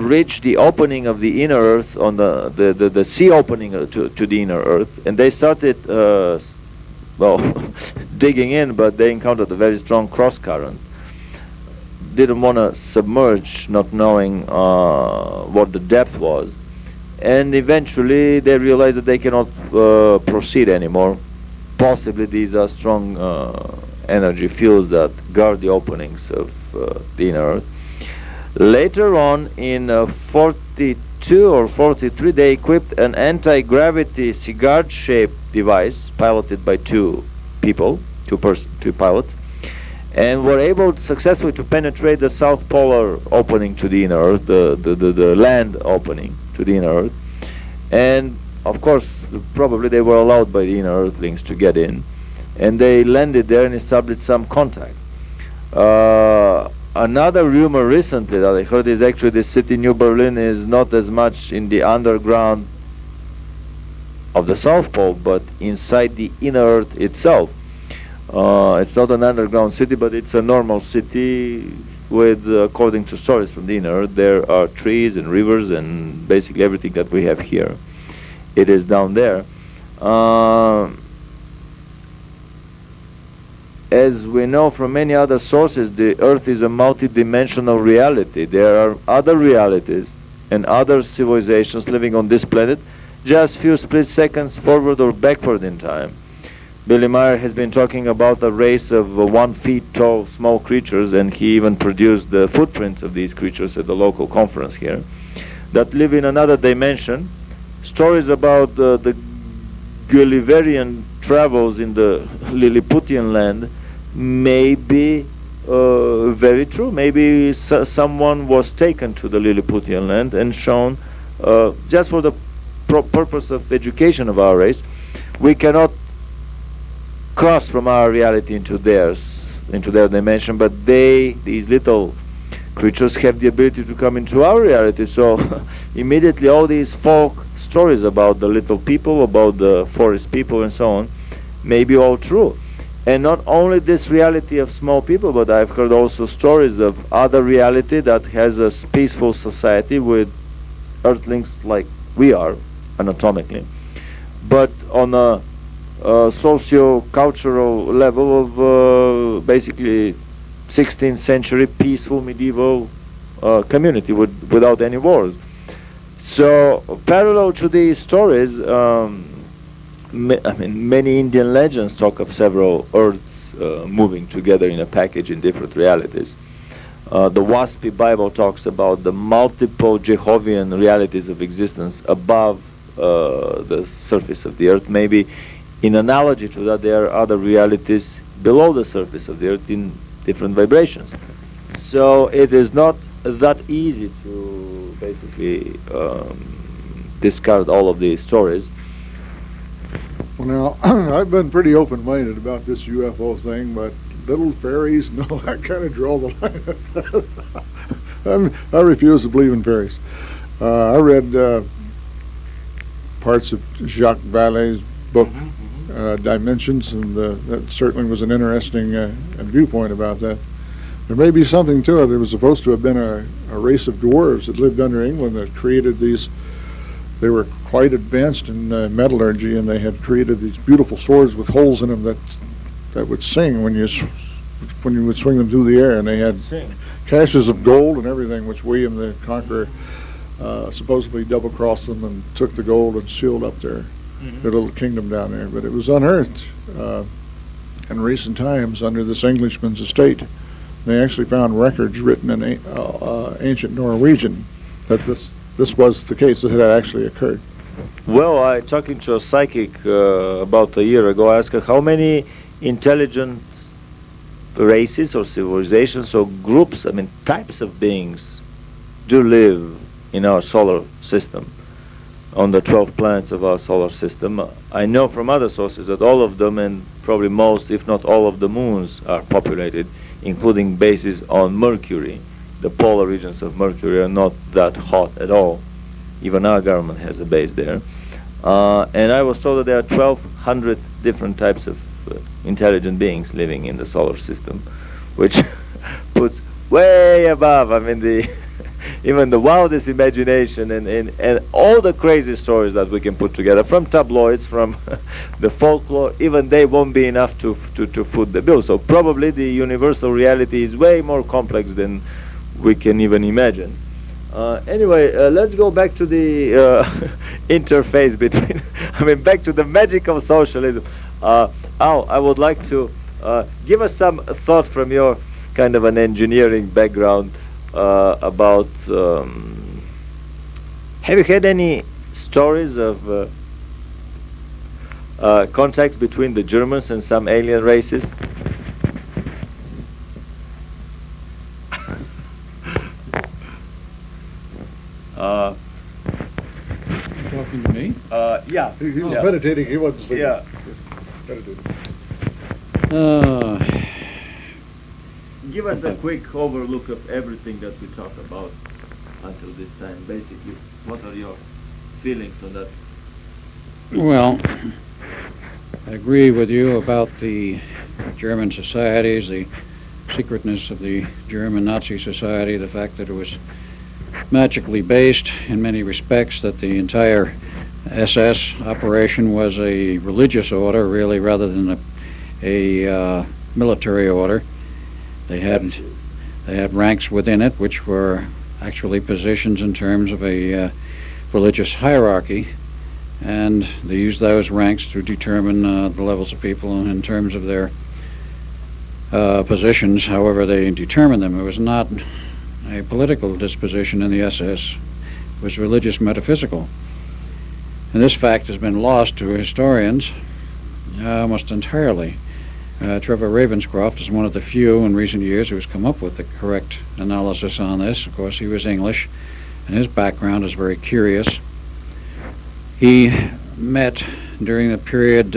reached the opening of the inner earth, on the sea opening to the inner earth, and they started, well, digging in, but they encountered a very strong cross current. Didn't want to submerge, not knowing what the depth was, and eventually they realized that they cannot proceed anymore. Possibly these are strong energy fields that guard the openings of the inner earth. Later on, in 42 or 43, they equipped an anti-gravity cigar-shaped device piloted by 2 people, 2 pilots, and were able successfully to penetrate the south polar opening to the inner earth, the land opening to the inner earth. And of course, probably they were allowed by the inner earthlings to get in, and they landed there and established some contact. Another rumor recently that I heard is actually the city New Berlin is not as much in the underground of the South Pole, but inside the inner earth itself. It's not an underground city, but it's a normal city with, according to stories from the inner earth, there are trees and rivers and basically everything that we have here. It is down there. As we know from many other sources, the earth is a multi-dimensional reality. There are other realities and other civilizations living on this planet, just few split seconds forward or backward in time. Billy Meyer has been talking about a race of 1 feet tall small creatures, and he even produced the footprints of these creatures at the local conference here, that live in another dimension. Stories about the Gulliverian travels in the Lilliputian land may be very true. Maybe someone was taken to the Lilliputian land and shown, just for the purpose of education of our race. We cannot cross from our reality into theirs, into their dimension, but these little creatures have the ability to come into our reality. So immediately all these folk stories about the little people, about the forest people and so on, may be all true. And not only this reality of small people, but I've heard also stories of other reality that has a peaceful society with earthlings like we are, anatomically, but on a socio-cultural level of basically 16th century peaceful medieval community without any wars. So parallel to these stories, many Indian legends talk of several earths moving together in a package in different realities. The WASPI Bible talks about the multiple Jehovian realities of existence above the surface of the Earth. Maybe in analogy to that, there are other realities below the surface of the Earth in different vibrations. So it is not that easy to basically discard all of these stories. Well, now, I've been pretty open-minded about this UFO thing, but little fairies, no, I kind of draw the line. I refuse to believe in fairies. I read parts of Jacques Vallée's book, Dimensions, and that certainly was an interesting viewpoint about that. There may be something to it. There was supposed to have been a race of dwarves that lived under England that created these. They were quite advanced in metallurgy, and they had created these beautiful swords with holes in them that would sing when you would swing them through the air. And they had caches of gold and everything, which William the Conqueror supposedly double-crossed them and took the gold and sealed up their little kingdom down there. But it was unearthed in recent times under this Englishman's estate. They actually found records written in ancient Norwegian that this was the case, that had actually occurred. Well, I talking to a psychic about a year ago. I asked her how many intelligent races or civilizations or groups, I mean types of beings, do live in our solar system, on the 12 planets of our solar system. I know from other sources that all of them, and probably most, if not all of the moons, are populated, including bases on Mercury. The polar regions of Mercury are not that hot at all. Even our government has a base there. And I was told that there are 1,200 different types of intelligent beings living in the solar system, which puts way above, I mean, even the wildest imagination and all the crazy stories that we can put together, from tabloids, from the folklore. Even they won't be enough to foot the bill. So probably the universal reality is way more complex than we can even imagine. Anyway, let's go back to the interface between, I mean, back to the magic of socialism. Al, I would like to give us some thought from your kind of an engineering background about, have you had any stories of contacts between the Germans and some alien races? Talking to me? Yeah. He was meditating. He wasn't sleeping. Yeah. Meditating. Give us a quick overlook of everything that we talked about until this time. Basically, what are your feelings on that? Well, I agree with you about the German societies, the secretness of the German Nazi society, the fact that it was magically based in many respects, that the entire SS operation was a religious order, really, rather than a military order. They had ranks within it, which were actually positions in terms of a religious hierarchy, and they used those ranks to determine the levels of people in terms of their positions, however they determined them. It was not a political disposition in the SS. It was religious metaphysical. And this fact has been lost to historians almost entirely. Trevor Ravenscroft is one of the few in recent years who has come up with the correct analysis on this. Of course, he was English, and his background is very curious. He met, during the period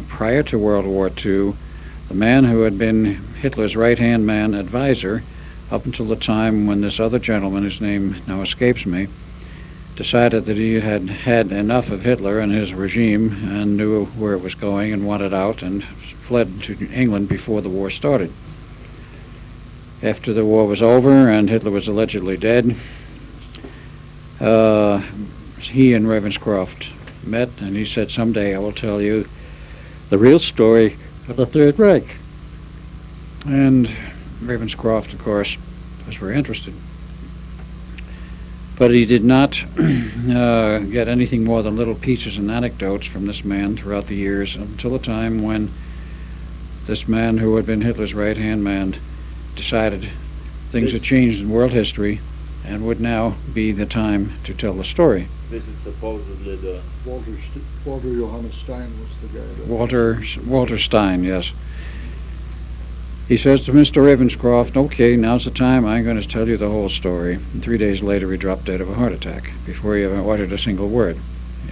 prior to World War II, the man who had been Hitler's right-hand man advisor up until the time when this other gentleman, whose name now escapes me, decided that he had had enough of Hitler and his regime and knew where it was going and wanted out, and fled to England before the war started. After the war was over and Hitler was allegedly dead, he and Ravenscroft met, and he said, "Someday I will tell you the real story of the Third Reich." And Ravenscroft, of course, was very interested. But he did not get anything more than little pieces and anecdotes from this man throughout the years, until the time when this man, who had been Hitler's right-hand man, decided things had changed in world history, and would now be the time to tell the story. This is supposedly the Walter Johannes Stein was the guy. Walter Stein, yes. He says to Mr. Ravenscroft, "Okay, now's the time. I'm going to tell you the whole story." And 3 days later, he dropped dead of a heart attack before he ever uttered a single word,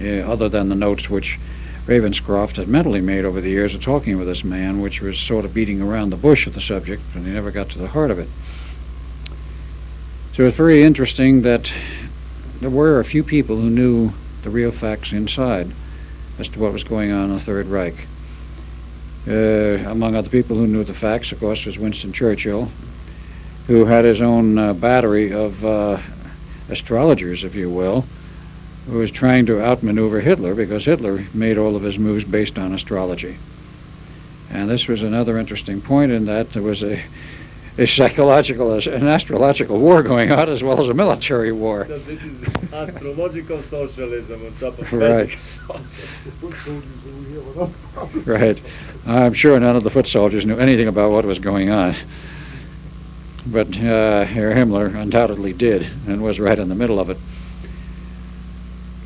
other than the notes which Ravenscroft had mentally made over the years of talking with this man, which was sort of beating around the bush of the subject, and he never got to the heart of it. So it's very interesting that there were a few people who knew the real facts inside as to what was going on in the Third Reich. Among other people who knew the facts, of course, was Winston Churchill, who had his own battery of astrologers, if you will, who was trying to outmaneuver Hitler because Hitler made all of his moves based on astrology. And this was another interesting point in that there was a psychological, an astrological war going on as well as a military war. So this is astrological socialism on top of Right. socialism. Right. I'm sure none of the foot soldiers knew anything about what was going on. But Herr Himmler undoubtedly did and was right in the middle of it.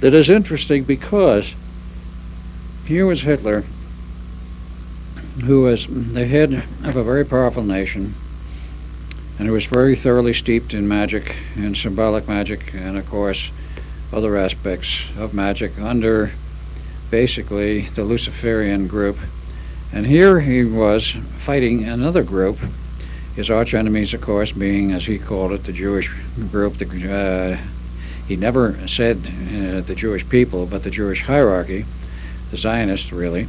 It is interesting because here was Hitler, who was the head of a very powerful nation, and who was very thoroughly steeped in magic and symbolic magic and, of course, other aspects of magic under basically the Luciferian group. And here he was fighting another group, his arch enemies, of course, being, as he called it, the Jewish group. He never said the Jewish people, but the Jewish hierarchy, the Zionists, really.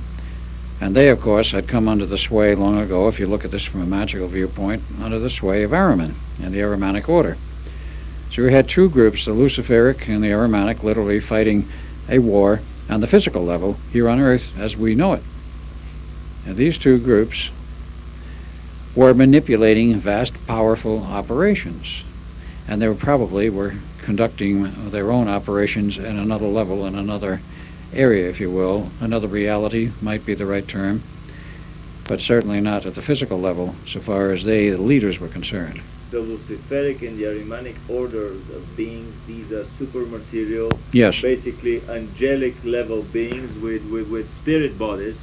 And they, of course, had come under the sway long ago, if you look at this from a magical viewpoint, under the sway of Ahriman and the Ahrimanic order. So we had two groups, the Luciferic and the Ahrimanic, literally fighting a war on the physical level here on Earth as we know it. And these two groups were manipulating vast, powerful operations. And they were conducting their own operations at another level, in another area, if you will. Another reality might be the right term, but certainly not at the physical level so far as they, the leaders, were concerned. The Luciferic and the Ahrimanic orders of beings, these are supermaterial, Yes. basically angelic level beings with spirit bodies,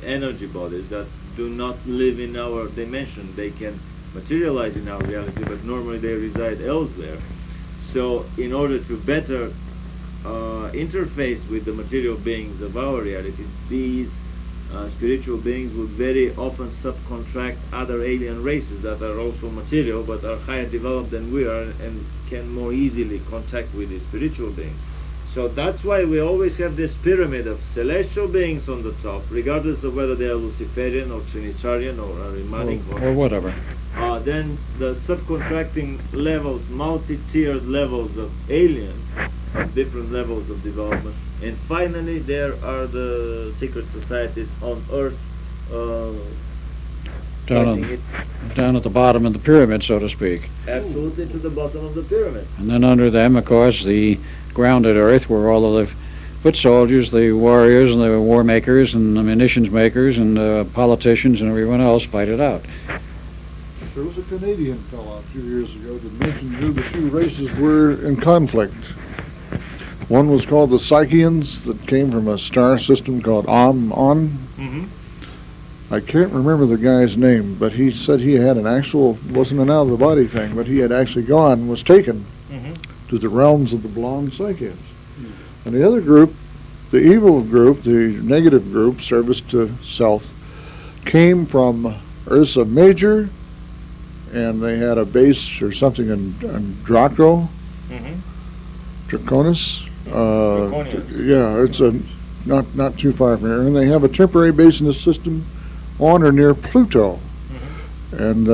energy bodies that do not live in our dimension. They can materialize in our reality, but normally they reside elsewhere. So in order to better interface with the material beings of our reality, these spiritual beings will very often subcontract other alien races that are also material but are higher developed than we are and can more easily contact with the spiritual beings. So that's why we always have this pyramid of celestial beings on the top, regardless of whether they are Luciferian or Trinitarian or Ahrimanic Or whatever. Then the subcontracting levels, multi-tiered levons of aliens of different levels of development. And finally, there are the secret societies on Earth. Down at the bottom of the pyramid, so to speak. Absolutely to the bottom of the pyramid. And then under them, of course, the grounded Earth, where all of the foot soldiers, the warriors, and the war makers, and the munitions makers, and the politicians, and everyone else fight it out. There was a Canadian fellow a few years ago that mentioned who the two races were in conflict. One was called the Psychians, that came from a star system called On. Mm-hmm. I can't remember the guy's name, but he said he had an actual, wasn't an out-of-the-body thing, but he had actually was taken to the realms of the blonde Psychians. And the other group, the evil group, the negative group, service to self, came from Ursa Major, and they had a base or something in Draco, Draconis. Yeah, it's not too far from here, and they have a temporary base in the system on or near Pluto. And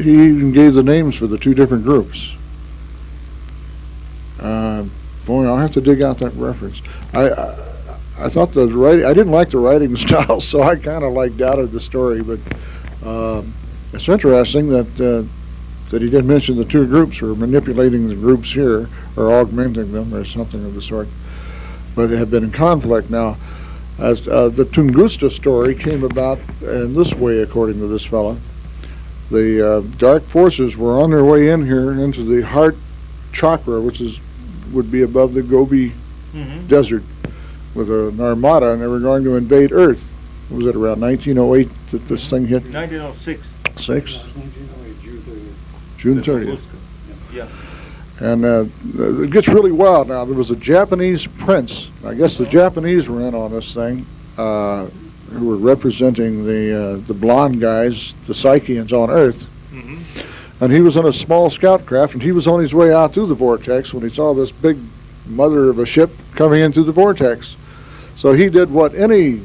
he even gave the names for the two different groups. Boy, I'll have to dig out that reference. I thought the writing, I didn't like the writing style, so I kind of doubted the story, but it's interesting that he did mention the two groups were manipulating the groups here, or augmenting them, or something of the sort, but they have been in conflict. Now, as the Tunguska story came about in this way, according to this fellow, the dark forces were on their way in here into the heart Chakra, which would be above the Gobi Desert, with an armada, and they were going to invade Earth. Was it around 1908 that this thing hit? 1906. June 30th. Yeah. And it gets really wild now. There was a Japanese prince. I guess the Japanese were in on this thing, who were representing the blonde guys, the Psychians on Earth. And he was in a small scout craft, and he was on his way out through the vortex when he saw this big mother of a ship coming in through the vortex. So he did what any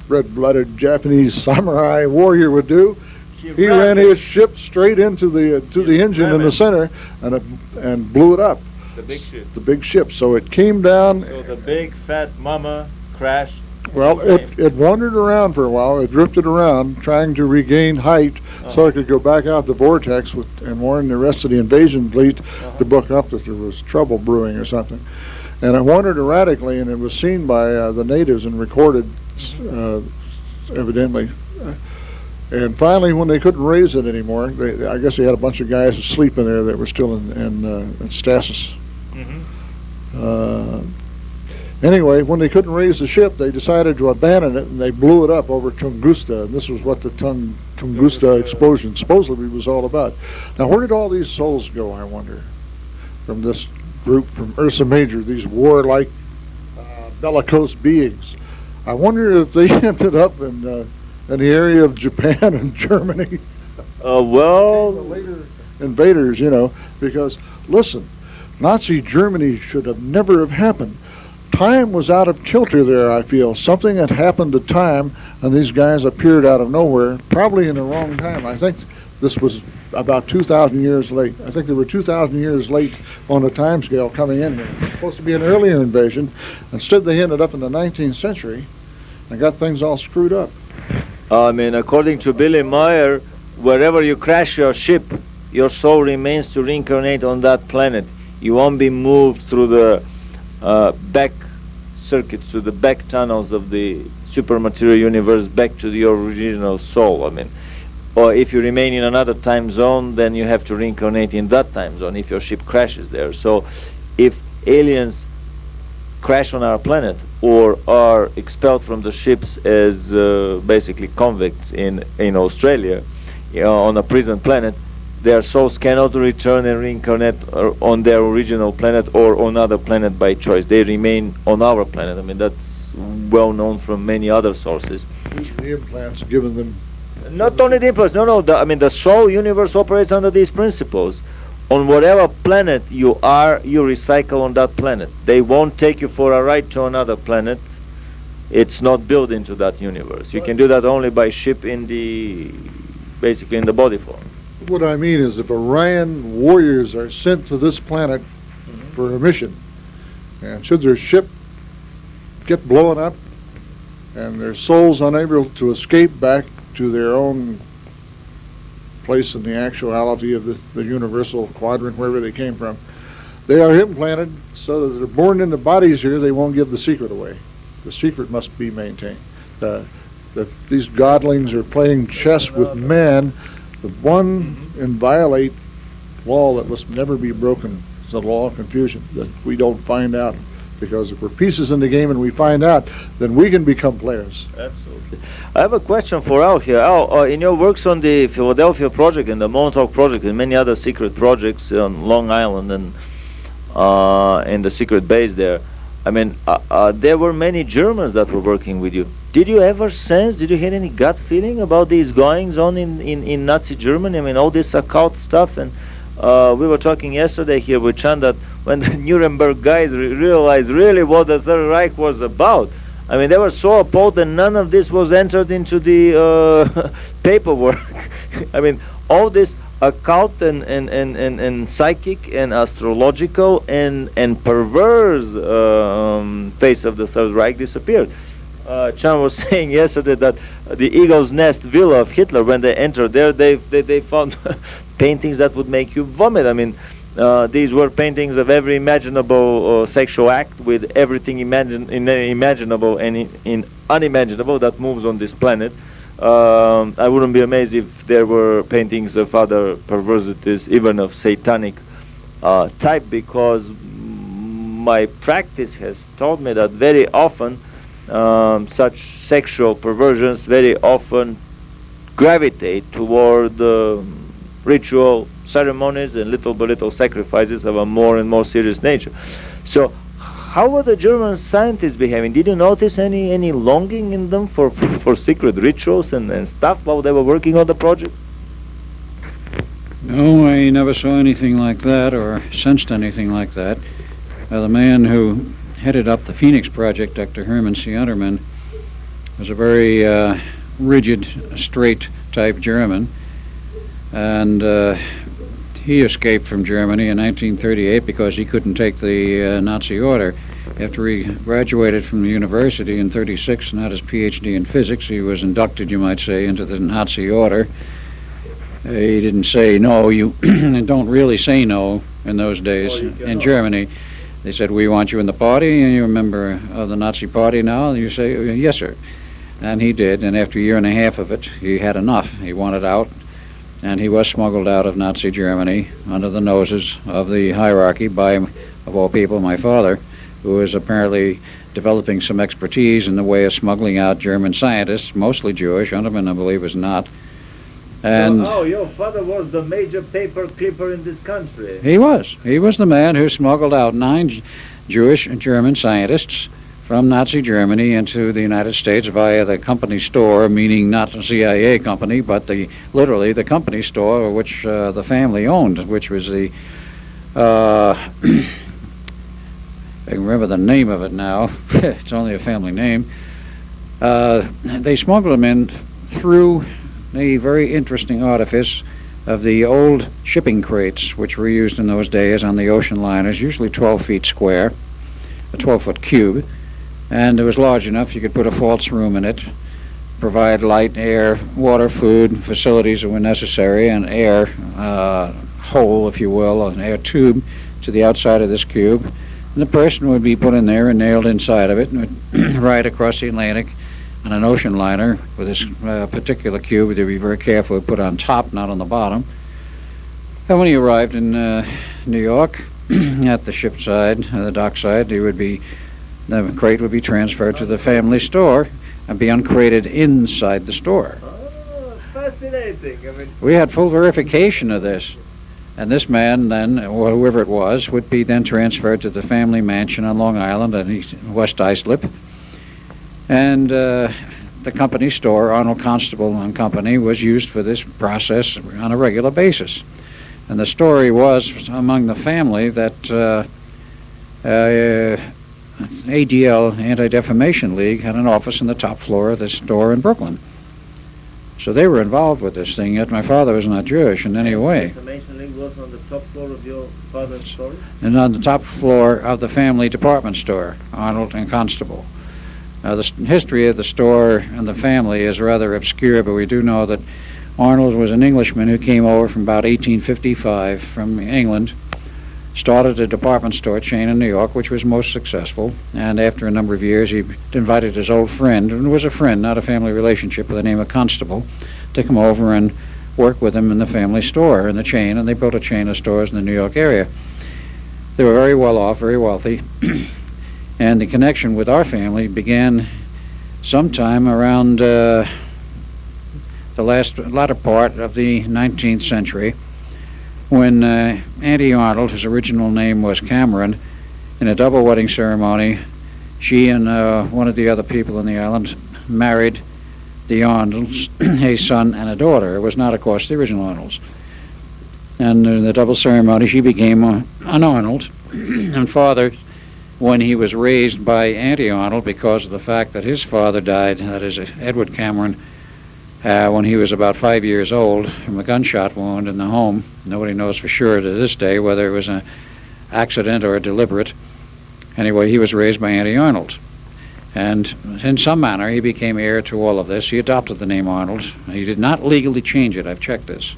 red-blooded Japanese samurai warrior would do. He ran his ship straight into the engine in the center and blew it up. The big ship. The big ship. So it came down. So the big fat mama crashed. Well, it wandered around for a while. It drifted around, trying to regain height so it could go back out the vortex and warn the rest of the invasion fleet to book up that there was trouble brewing or something. And it wandered erratically, and it was seen by the natives and recorded, evidently. And finally, when they couldn't raise it anymore, I guess they had a bunch of guys asleep in there that were still in stasis. Anyway, when they couldn't raise the ship, they decided to abandon it, and they blew it up over Tunguska. And this was what the Tunguska explosion supposedly was all about. Now, where did all these souls go, I wonder, from this group, from Ursa Major, these warlike, bellicose beings? I wonder if they ended up in the area of Japan and Germany. Well, the later invaders, because, listen, Nazi Germany should have never have happened. Time was out of kilter there, I feel. Something had happened to time, and these guys appeared out of nowhere, probably in the wrong time. I think this was about 2,000 years late. I think they were 2,000 years late on the time scale coming in here. It was supposed to be an earlier invasion. Instead, they ended up in the 19th century and got things all screwed up. I mean, according to Billy Meyer, wherever you crash your ship, your soul remains to reincarnate on that planet. You won't be moved through the back circuits, to the back tunnels of the supermaterial universe back to your original soul. I mean, or if you remain in another time zone, then you have to reincarnate in that time zone if your ship crashes there. So if aliens crash on our planet or are expelled from the ships as basically convicts in Australia, on a prison planet, their souls cannot return and reincarnate on their original planet or on another planet by choice. They remain on our planet. I mean, that's well known from many other sources. The implants given them. Not only the implants, no. The soul universe operates under these principles. On whatever planet you are, you recycle on that planet. They won't take you for a ride to another planet. It's not built into that universe. You can do that only by ship basically in the body form. What I mean is, if Orion warriors are sent to this planet for a mission, and should their ship get blown up and their souls unable to escape back to their own place in the actuality of the universal quadrant, wherever they came from, they are implanted so that they're born into bodies here. They won't give the secret away. The secret must be maintained. These godlings are playing chess with man. The one inviolate law that must never be broken is the law of confusion, that we don't find out. Because if we're pieces in the game and we find out, then we can become players. Absolutely. I have a question for Al here. Al, in your works on the Philadelphia Project and the Montauk Project and many other secret projects on Long Island and in the secret base there, I mean, there were many Germans that were working with you. Did you ever did you have any gut feeling about these goings on in Nazi Germany? I mean, all this occult stuff, and we were talking yesterday here with Chan that when the Nuremberg guys realized really what the Third Reich was about, I mean, they were so appalled that none of this was entered into the paperwork. I mean, all this occult and psychic and astrological and perverse face of the Third Reich disappeared. Chan was saying yesterday that the Eagle's Nest villa of Hitler, when they entered there, they found paintings that would make you vomit. I mean, these were paintings of every imaginable sexual act with everything imaginable and unimaginable that moves on this planet. I wouldn't be amazed if there were paintings of other perversities, even of satanic type, because my practice has taught me that very often such sexual perversions very often gravitate toward ritual ceremonies and little by little sacrifices of a more and more serious nature. So how were the German scientists behaving? Did you notice any longing in them for secret rituals and stuff while they were working on the project? No, I never saw anything like that or sensed anything like that. The man who headed up the Phoenix Project, Dr. Hermann C. Untermann, was a very rigid, straight type German, and he escaped from Germany in 1938 because he couldn't take the Nazi order. After he graduated from the university in 36 and had his PhD in physics, he was inducted, you might say, into the Nazi order. He didn't say no. You don't really say no in those days in Germany. They said, we want you in the party, and you're a member of the Nazi party now, and you say, yes, sir. And he did, and after a year and a half of it, he had enough. He wanted out, and he was smuggled out of Nazi Germany under the noses of the hierarchy by, of all people, my father, who was apparently developing some expertise in the way of smuggling out German scientists, mostly Jewish. Untermann, I believe, was not. And your father was the major paper clipper in this country. He was. He was the man who smuggled out 9 Jewish and German scientists from Nazi Germany into the United States via the company store, meaning not the CIA company, but literally the company store which the family owned, which was the I can remember the name of it now. It's only a family name. They smuggled them in through a very interesting artifice of the old shipping crates, which were used in those days on the ocean liners, usually 12 feet square, a 12-foot cube, and it was large enough you could put a false room in it, provide light, air, water, food, facilities that were necessary, and air hole, if you will, an air tube to the outside of this cube, and the person would be put in there and nailed inside of it and would ride across the Atlantic on an ocean liner with this particular cube. They'd be very careful to put on top, not on the bottom. And when he arrived in New York, at the ship side, the dock side, the crate would be transferred to the family store and be uncrated inside the store. Oh, fascinating. I mean, we had full verification of this. And this man then, or whoever it was, would be then transferred to the family mansion on Long Island and West Islip. And the company store, Arnold Constable and Company, was used for this process on a regular basis. And the story was among the family that ADL, Anti-Defamation League, had an office on the top floor of this store in Brooklyn. So they were involved with this thing, yet my father was not Jewish in any way. The Defamation League was on the top floor of your father's store? And on the top floor of the family department store, Arnold and Constable. Now, the history of the store and the family is rather obscure, but we do know that Arnold was an Englishman who came over from about 1855 from England, started a department store chain in New York, which was most successful, and after a number of years he invited his old friend, and was a friend, not a family relationship, by the name of Constable, to come over and work with him in the family store, in the chain, and they built a chain of stores in the New York area. They were very well off, very wealthy. And the connection with our family began sometime around the latter part of the 19th century, when Auntie Arnold, whose original name was Cameron, in a double wedding ceremony, she and one of the other people on the island married the Arnolds, a son and a daughter. It was not, of course, the original Arnolds. And in the double ceremony, she became an Arnold, and father, when he was raised by Auntie Arnold, because of the fact that his father died, that is Edward Cameron, when he was about 5 years old from a gunshot wound in the home. Nobody knows for sure to this day whether it was an accident or a deliberate. Anyway, he was raised by Auntie Arnold. And in some manner, he became heir to all of this. He adopted the name Arnold. He did not legally change it. I've checked this.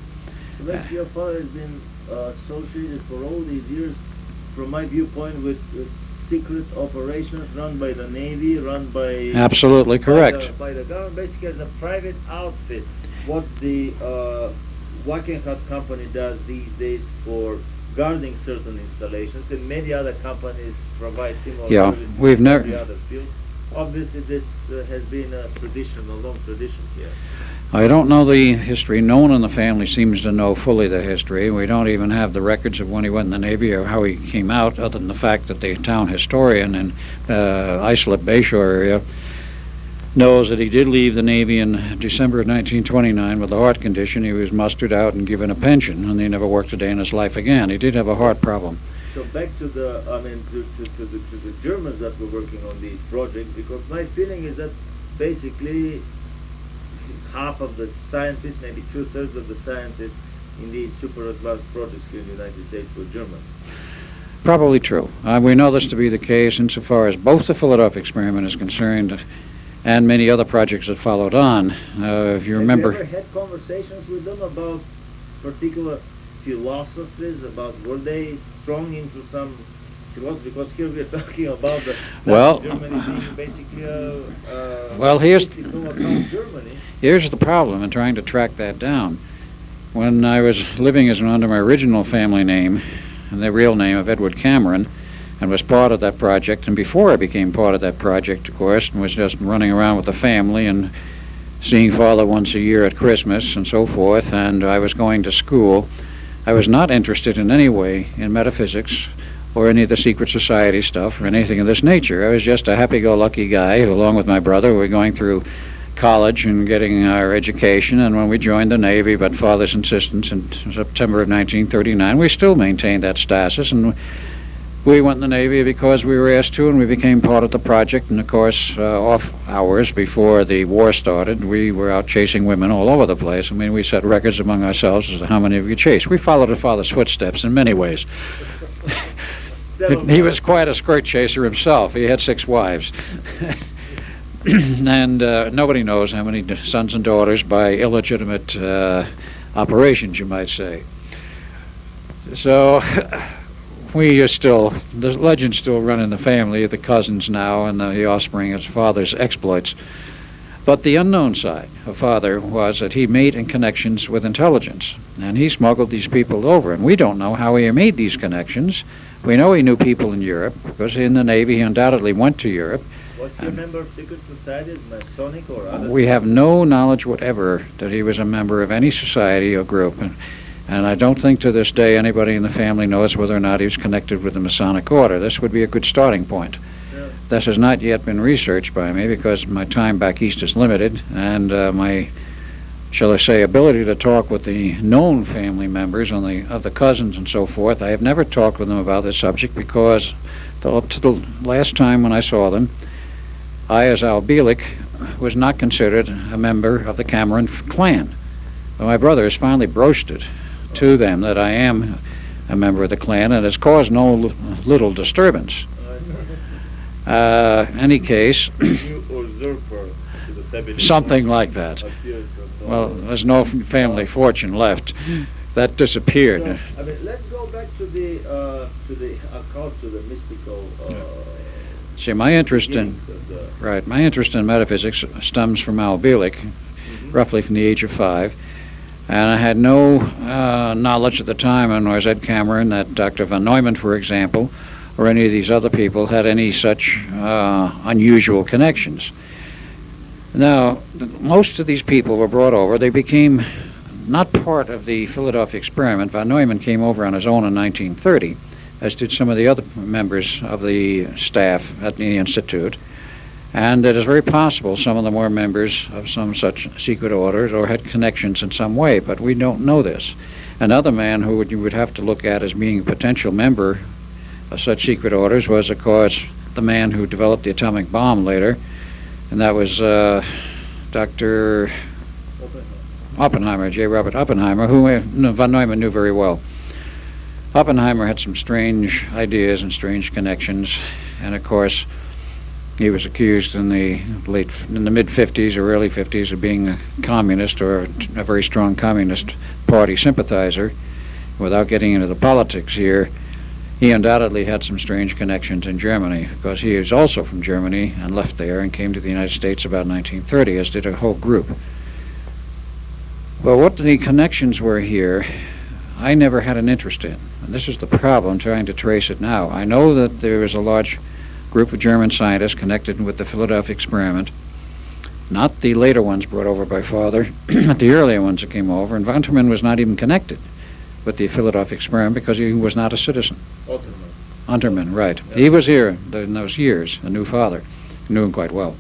So basically your father has been associated for all these years, from my viewpoint, with secret operations run by the Navy, run by... Absolutely correct. By the government, basically as a private outfit. What the Wackenhut company does these days for guarding certain installations, and many other companies provide similar Yeah, services we've in never- every other field. Obviously, this has been a tradition, a long tradition here. I don't know the history. No one in the family seems to know fully the history. We don't even have the records of when he went in the Navy or how he came out, other than the fact that the town historian in Islip Bayshore area knows that he did leave the Navy in December of 1929 with a heart condition. He was mustered out and given a pension, and he never worked a day in his life again. He did have a heart problem. So back to the, to the Germans that were working on these projects, because my feeling is that basically half of the scientists, maybe 2/3 of the scientists in these super advanced projects here in the United States were Germans. Probably true. We know this to be the case insofar as both the Philadelphia experiment is concerned and many other projects that followed on. If you remember... Have you ever had conversations with them about particular philosophies, about were they strong into some philosophy? Because here we are talking about the Germany being basically Germany. Here's the problem in trying to track that down. When I was living under my original family name, and the real name of Edward Cameron, and was part of that project, and before I became part of that project, of course, and was just running around with the family and seeing Father once a year at Christmas and so forth, and I was going to school, I was not interested in any way in metaphysics or any of the secret society stuff or anything of this nature. I was just a happy-go-lucky guy who, along with my brother, were going through college and getting our education, and when we joined the Navy, by Father's insistence in September of 1939, we still maintained that status, and we went in the Navy because we were asked to, and we became part of the project. And of course, off hours before the war started, we were out chasing women all over the place. I mean, we set records among ourselves as to how many of you chased. We followed our father's footsteps in many ways. He was quite a skirt chaser himself. He had 6 wives. And nobody knows how many sons and daughters by illegitimate operations, you might say. So we are still, the legends still run in the family, the cousins now, and the offspring of father's exploits. But the unknown side of Father was that he made connections with intelligence, and he smuggled these people over, and we don't know how he made these connections. We know he knew people in Europe, because in the Navy he undoubtedly went to Europe. Was he a member of secret societies, Masonic or other? We have no knowledge whatever that he was a member of any society or group, and I don't think to this day anybody in the family knows whether or not he was connected with the Masonic order. This would be a good starting point. Yeah. This has not yet been researched by me because my time back east is limited, and my, shall I say, ability to talk with the known family members of the cousins and so forth. I have never talked with them about this subject because up to the last time when I saw them, I, as Al Bielek, was not considered a member of the Cameron clan. But my brother has finally broached it to them that I am a member of the clan, and it's caused no little disturbance. Any case, something like that. Well, there's no family fortune left. That disappeared. So, I mean, let's go back to the occult, to the mystical. See, my interest in metaphysics stems from Al Bielek, roughly from the age of 5. And I had no knowledge at the time, and was Ed Cameron, that Dr. von Neumann, for example, or any of these other people had any such unusual connections. Now, most of these people were brought over. They became not part of the Philadelphia experiment. Von Neumann came over on his own in 1930, as did some of the other members of the staff at the Institute. And it is very possible some of them were members of some such secret orders or had connections in some way, but we don't know this. Another man who you would have to look at as being a potential member of such secret orders was, of course, the man who developed the atomic bomb later, and that was Dr. Oppenheimer, J. Robert Oppenheimer, who von Neumann knew very well. Oppenheimer had some strange ideas and strange connections, and of course he was accused in the mid-50s or early 50s of being a communist or a very strong communist party sympathizer. Without getting into the politics here, he undoubtedly had some strange connections in Germany, because he is also from Germany and left there and came to the United States about 1930, as did a whole group. Well, what the connections were here, I never had an interest in. And this is the problem, trying to trace it now. I know that there is a large group of German scientists connected with the Philadelphia experiment, not the later ones brought over by Father, but the earlier ones that came over, and Unterman was not even connected with the Philadelphia experiment because he was not a citizen. Unterman, right. Yeah. He was here in those years, a new Father, knew him quite well.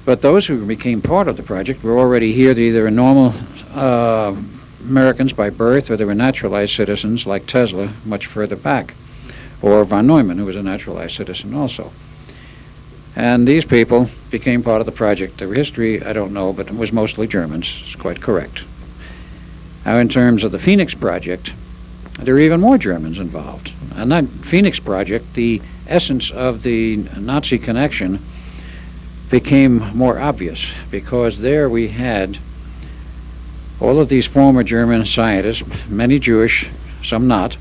But those who became part of the project were already here. They either were normal Americans by birth, or they were naturalized citizens like Tesla, much further back, or von Neumann, who was a naturalized citizen also. And these people became part of the project. Their history, I don't know, but it was mostly Germans. It's quite correct. Now, in terms of the Phoenix Project, there are even more Germans involved. And that Phoenix Project, the essence of the Nazi connection became more obvious, because there we had all of these former German scientists, many Jewish, some not,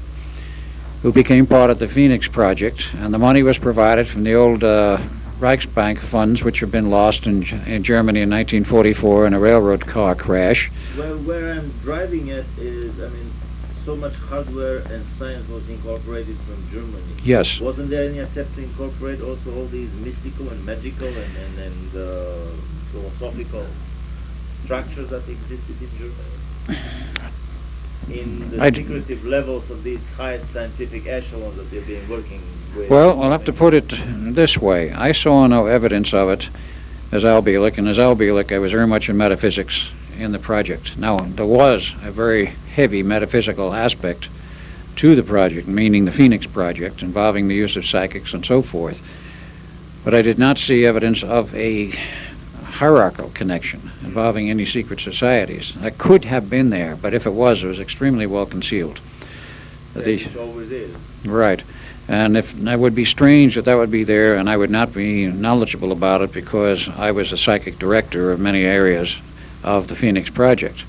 who became part of the Phoenix Project, and the money was provided from the old Reichsbank funds, which have been lost in Germany in 1944 in a railroad car crash. Well, where I'm driving at is, I mean, so much hardware and science was incorporated from Germany. Yes. Wasn't there any attempt to incorporate also all these mystical and magical and philosophical structures that existed in Germany? In the secretive levels of these highest scientific echelons that they've been working with? Well, I'll have to put it this way. I saw no evidence of it as Al Bielek, and as Al Bielek I was very much in metaphysics in the project. Now, there was a very heavy metaphysical aspect to the project, meaning the Phoenix Project, involving the use of psychics and so forth. But I did not see evidence of a hierarchical connection involving any secret societies. That could have been there, but if it was extremely well concealed. It always is. Right. And if that would be strange that would be there, and I would not be knowledgeable about it because I was the psychic director of many areas of the Phoenix Project.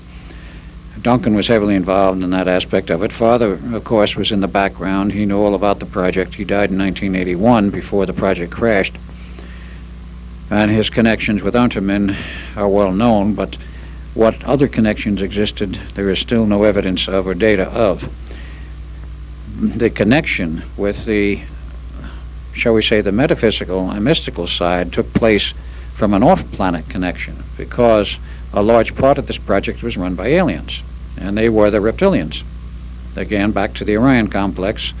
Duncan was heavily involved in that aspect of it. Father, of course, was in the background. He knew all about the project. He died in 1981 before the project crashed. And his connections with Unterman are well known, but what other connections existed, there is still no evidence of or data of. The connection with the, shall we say, the metaphysical and mystical side took place from an off-planet connection, because a large part of this project was run by aliens, and they were the reptilians. Again, back to the Orion complex,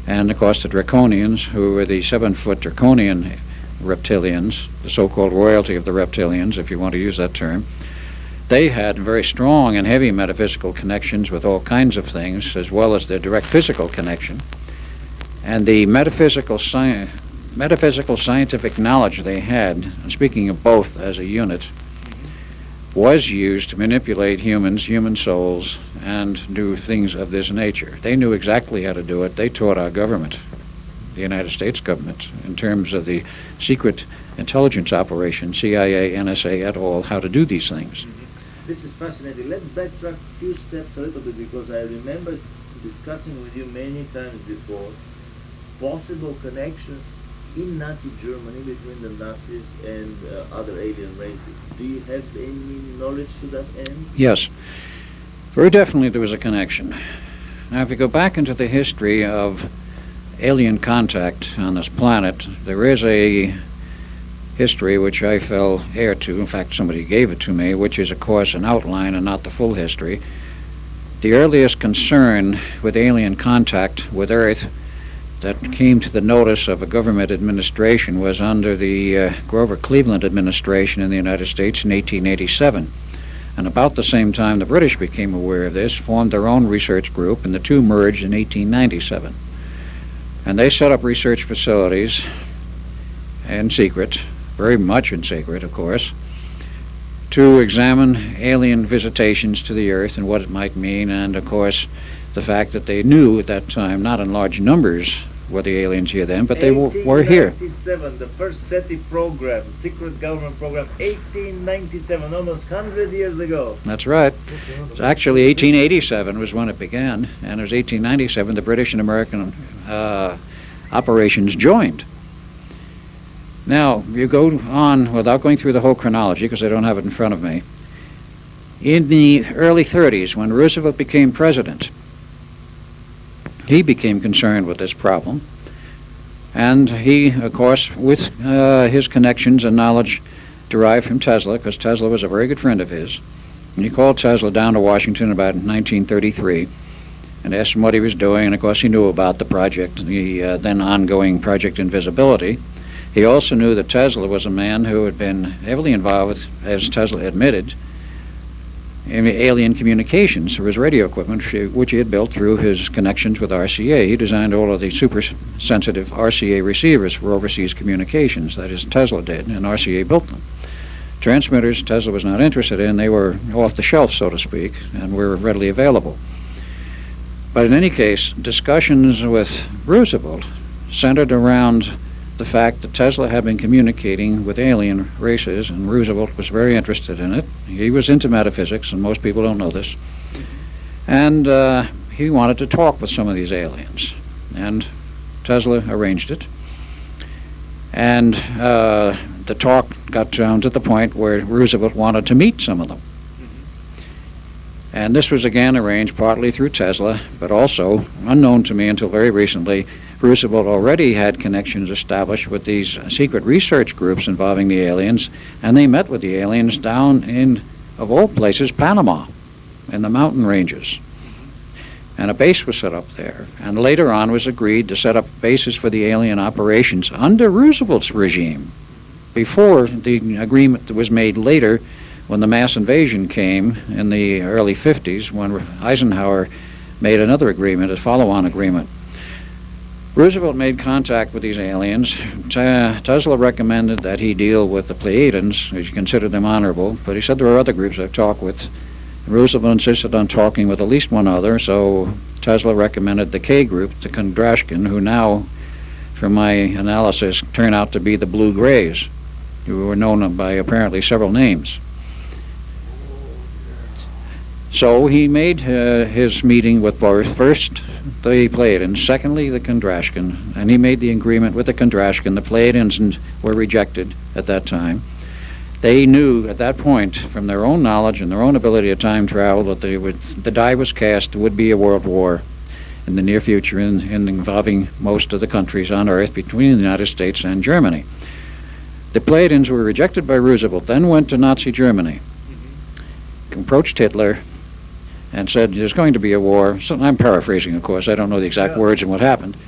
and of course the Draconians, who were the 7-foot Draconian reptilians, the so-called royalty of the reptilians, if you want to use that term. They had very strong and heavy metaphysical connections with all kinds of things, as well as their direct physical connection. And the metaphysical scientific knowledge they had, speaking of both as a unit, was used to manipulate humans, human souls, and do things of this nature. They knew exactly how to do it. They taught our government, the United States government, in terms of the secret intelligence operation, CIA, NSA, et al., how to do these things. This is fascinating. Let's backtrack a few steps a little bit, because I remember discussing with you many times before possible connections in Nazi Germany between the Nazis and other alien races. Do you have any knowledge to that end? Yes. Very definitely there was a connection. Now, if you go back into the history of alien contact on this planet, there is a history which I fell heir to. In fact, somebody gave it to me, which is, of course, an outline and not the full history. The earliest concern with alien contact with Earth that came to the notice of a government administration was under the Grover Cleveland administration in the United States in 1887. And about the same time the British became aware of this, formed their own research group, and the two merged in 1897. And they set up research facilities in secret, very much in secret, of course, to examine alien visitations to the Earth and what it might mean, and, of course, the fact that they knew at that time, not in large numbers were the aliens here then, but they were here. 1897, the first SETI program, secret government program, 1897, almost 100 years ago. That's right. It's actually 1887 was when it began, and it was 1897 the British and American operations joined. Now, you go on, without going through the whole chronology, because I don't have it in front of me, In the early 30s, when Roosevelt became president, he became concerned with this problem. And he, of course, with his connections and knowledge derived from Tesla, because Tesla was a very good friend of his, and he called Tesla down to Washington about 1933 and asked him what he was doing. And of course, he knew about the project, the then ongoing Project Invisibility. He also knew that Tesla was a man who had been heavily involved with, as Tesla admitted, in alien communications for his radio equipment, which he had built through his connections with RCA. He designed all of the super-sensitive RCA receivers for overseas communications. That is, Tesla did, and RCA built them. Transmitters, Tesla was not interested in. They were off the shelf, so to speak, and were readily available. But in any case, discussions with Roosevelt centered around the fact that Tesla had been communicating with alien races, and Roosevelt was very interested in it. He was into metaphysics, and most people don't know this. And he wanted to talk with some of these aliens. And Tesla arranged it. And the talk got down to the point where Roosevelt wanted to meet some of them. And this was again arranged partly through Tesla, but also, unknown to me until very recently, Roosevelt already had connections established with these secret research groups involving the aliens, and they met with the aliens down in, of all places, Panama, in the mountain ranges. And a base was set up there, and later on was agreed to set up bases for the alien operations under Roosevelt's regime, before the agreement that was made later when the mass invasion came in the early 50s, when Eisenhower made another agreement, a follow-on agreement. Roosevelt made contact with these aliens. Tesla recommended that he deal with the Pleiadeans, as he considered them honorable, but he said there are other groups I've talked with. Roosevelt insisted on talking with at least one other, so Tesla recommended the K group, the Kondrashkin, who now, from my analysis, turn out to be the Blue Grays, who were known by apparently several names. So he made his meeting with both, first the Pleiadians, secondly the Kondrashkin, and he made the agreement with the Kondrashkin. The Pleiadians were rejected at that time. They knew at that point, from their own knowledge and their own ability to time travel, that the die was cast. There would be a world war in the near future involving most of the countries on Earth between the United States and Germany. The Pleiadians were rejected by Roosevelt, then went to Nazi Germany, approached Hitler, and said there's going to be a war. So I'm paraphrasing, of course. I don't know the exact words and what happened.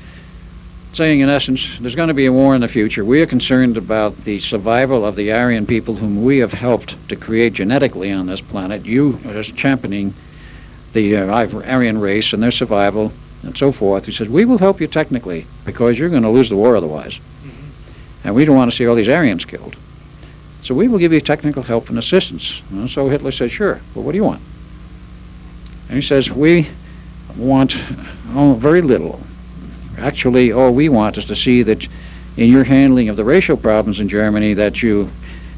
Saying, in essence, there's going to be a war in the future. We are concerned about the survival of the Aryan people whom we have helped to create genetically on this planet. You are just championing the Aryan race and their survival and so forth. He says, we will help you technically because you're going to lose the war otherwise. And we don't want to see all these Aryans killed. So we will give you technical help and assistance. And so Hitler said, sure. Well, what do you want? And he says, we want very little. Actually, all we want is to see that in your handling of the racial problems in Germany that you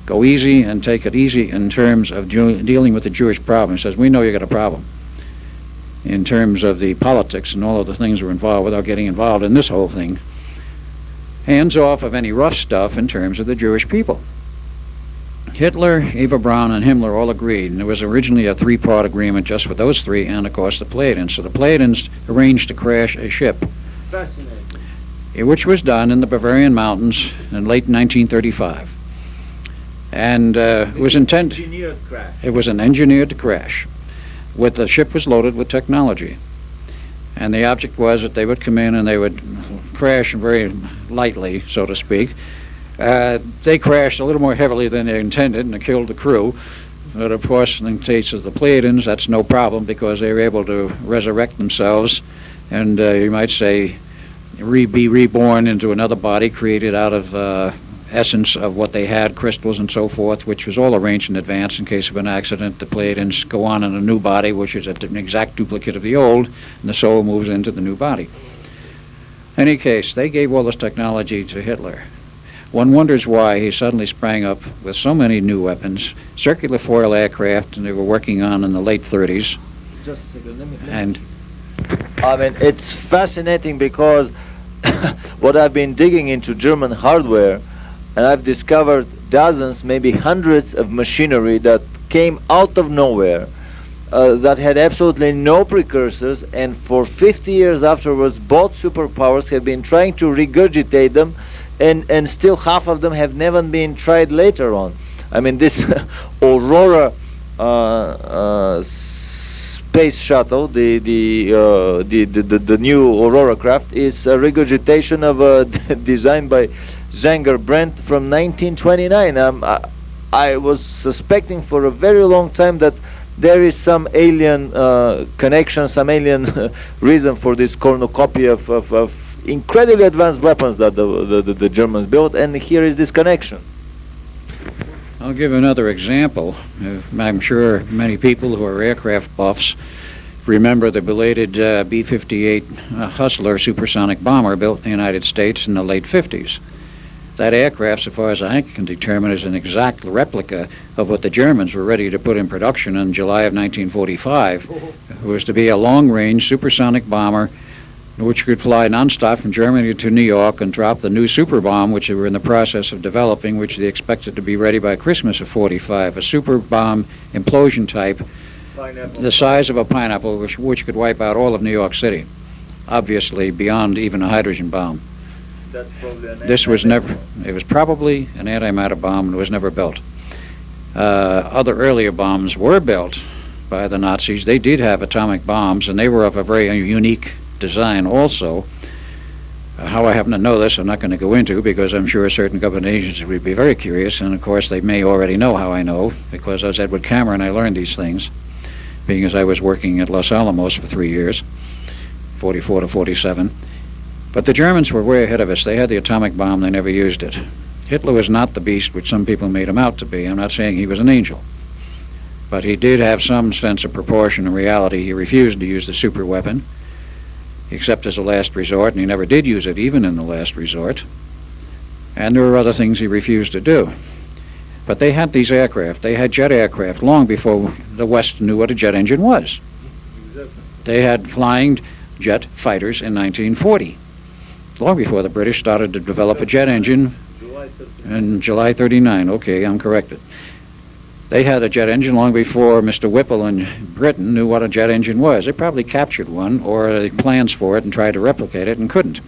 go easy and take it easy in terms of dealing with the Jewish problem. He says, we know you got a problem in terms of the politics and all of the things we're involved without getting involved in this whole thing. Hands off of any rough stuff in terms of the Jewish people. Hitler, Eva Braun, and Himmler all agreed, and there was originally a three-part agreement just for those three and, of course, the Pleiadians. So the Pleiadians arranged to crash a ship, which was done in the Bavarian Mountains in late 1935. And it was intended. It was an engineered crash. The ship was loaded with technology. And the object was that they would come in and they would crash very lightly, so to speak. They crashed a little more heavily than they intended, and they killed the crew. But of course, in the case of the Pleiadians, that's no problem because they were able to resurrect themselves and, you might say, be reborn into another body created out of essence of what they had, crystals and so forth, which was all arranged in advance in case of an accident. The Pleiadians go on in a new body, which is an exact duplicate of the old, and the soul moves into the new body. In any case, they gave all this technology to Hitler. One wonders why he suddenly sprang up with so many new weapons, circular foil aircraft, and they were working on in the late 30s. Just a second, let me and I mean, it's fascinating because what I've been digging into German hardware, and I've discovered dozens, maybe hundreds of machinery that came out of nowhere, that had absolutely no precursors, and for 50 years afterwards both superpowers have been trying to regurgitate them, and still half of them have never been tried later on. I mean, this Aurora space shuttle, the new Aurora craft, is a regurgitation of a design by Zanger Brent from 1929. I was suspecting for a very long time that there is some alien connection, some alien reason for this cornucopia of incredibly advanced weapons that the Germans built, and here is this connection. I'll give another example. I'm sure many people who are aircraft buffs remember the belated B-58 Hustler supersonic bomber built in the United States in the late 50s. That aircraft, so far as I can determine, is an exact replica of what the Germans were ready to put in production in July of 1945. It was to be a long-range supersonic bomber which could fly nonstop from Germany to New York and drop the new super bomb, which they were in the process of developing, which they expected to be ready by Christmas of 45. A super bomb implosion type, the size of a pineapple, which could wipe out all of New York City, obviously beyond even a hydrogen bomb. That's probably an This was never, it was probably an antimatter bomb and was never built. Other earlier bombs were built by the Nazis. They did have atomic bombs, and they were of a very unique design also. How I happen to know this, I'm not going to go into, because I'm sure certain government agencies would be very curious, and of course they may already know how I know, because as Edward Cameron I learned these things, being as I was working at Los Alamos for 3 years, 44 to 47. But the Germans were way ahead of us. They had the atomic bomb, they never used it. Hitler was not the beast which some people made him out to be. I'm not saying he was an angel, but he did have some sense of proportion and reality. He refused to use the super weapon, except as a last resort, and he never did use it even in the last resort. And there were other things he refused to do. But they had these aircraft. They had jet aircraft long before the West knew what a jet engine was. They had flying jet fighters in 1940, long before the British started to develop a jet engine in July 39. Okay, I'm corrected. They had a jet engine long before Mr. Whipple in Britain knew what a jet engine was. They probably captured one, or had plans for it and tried to replicate it and couldn't,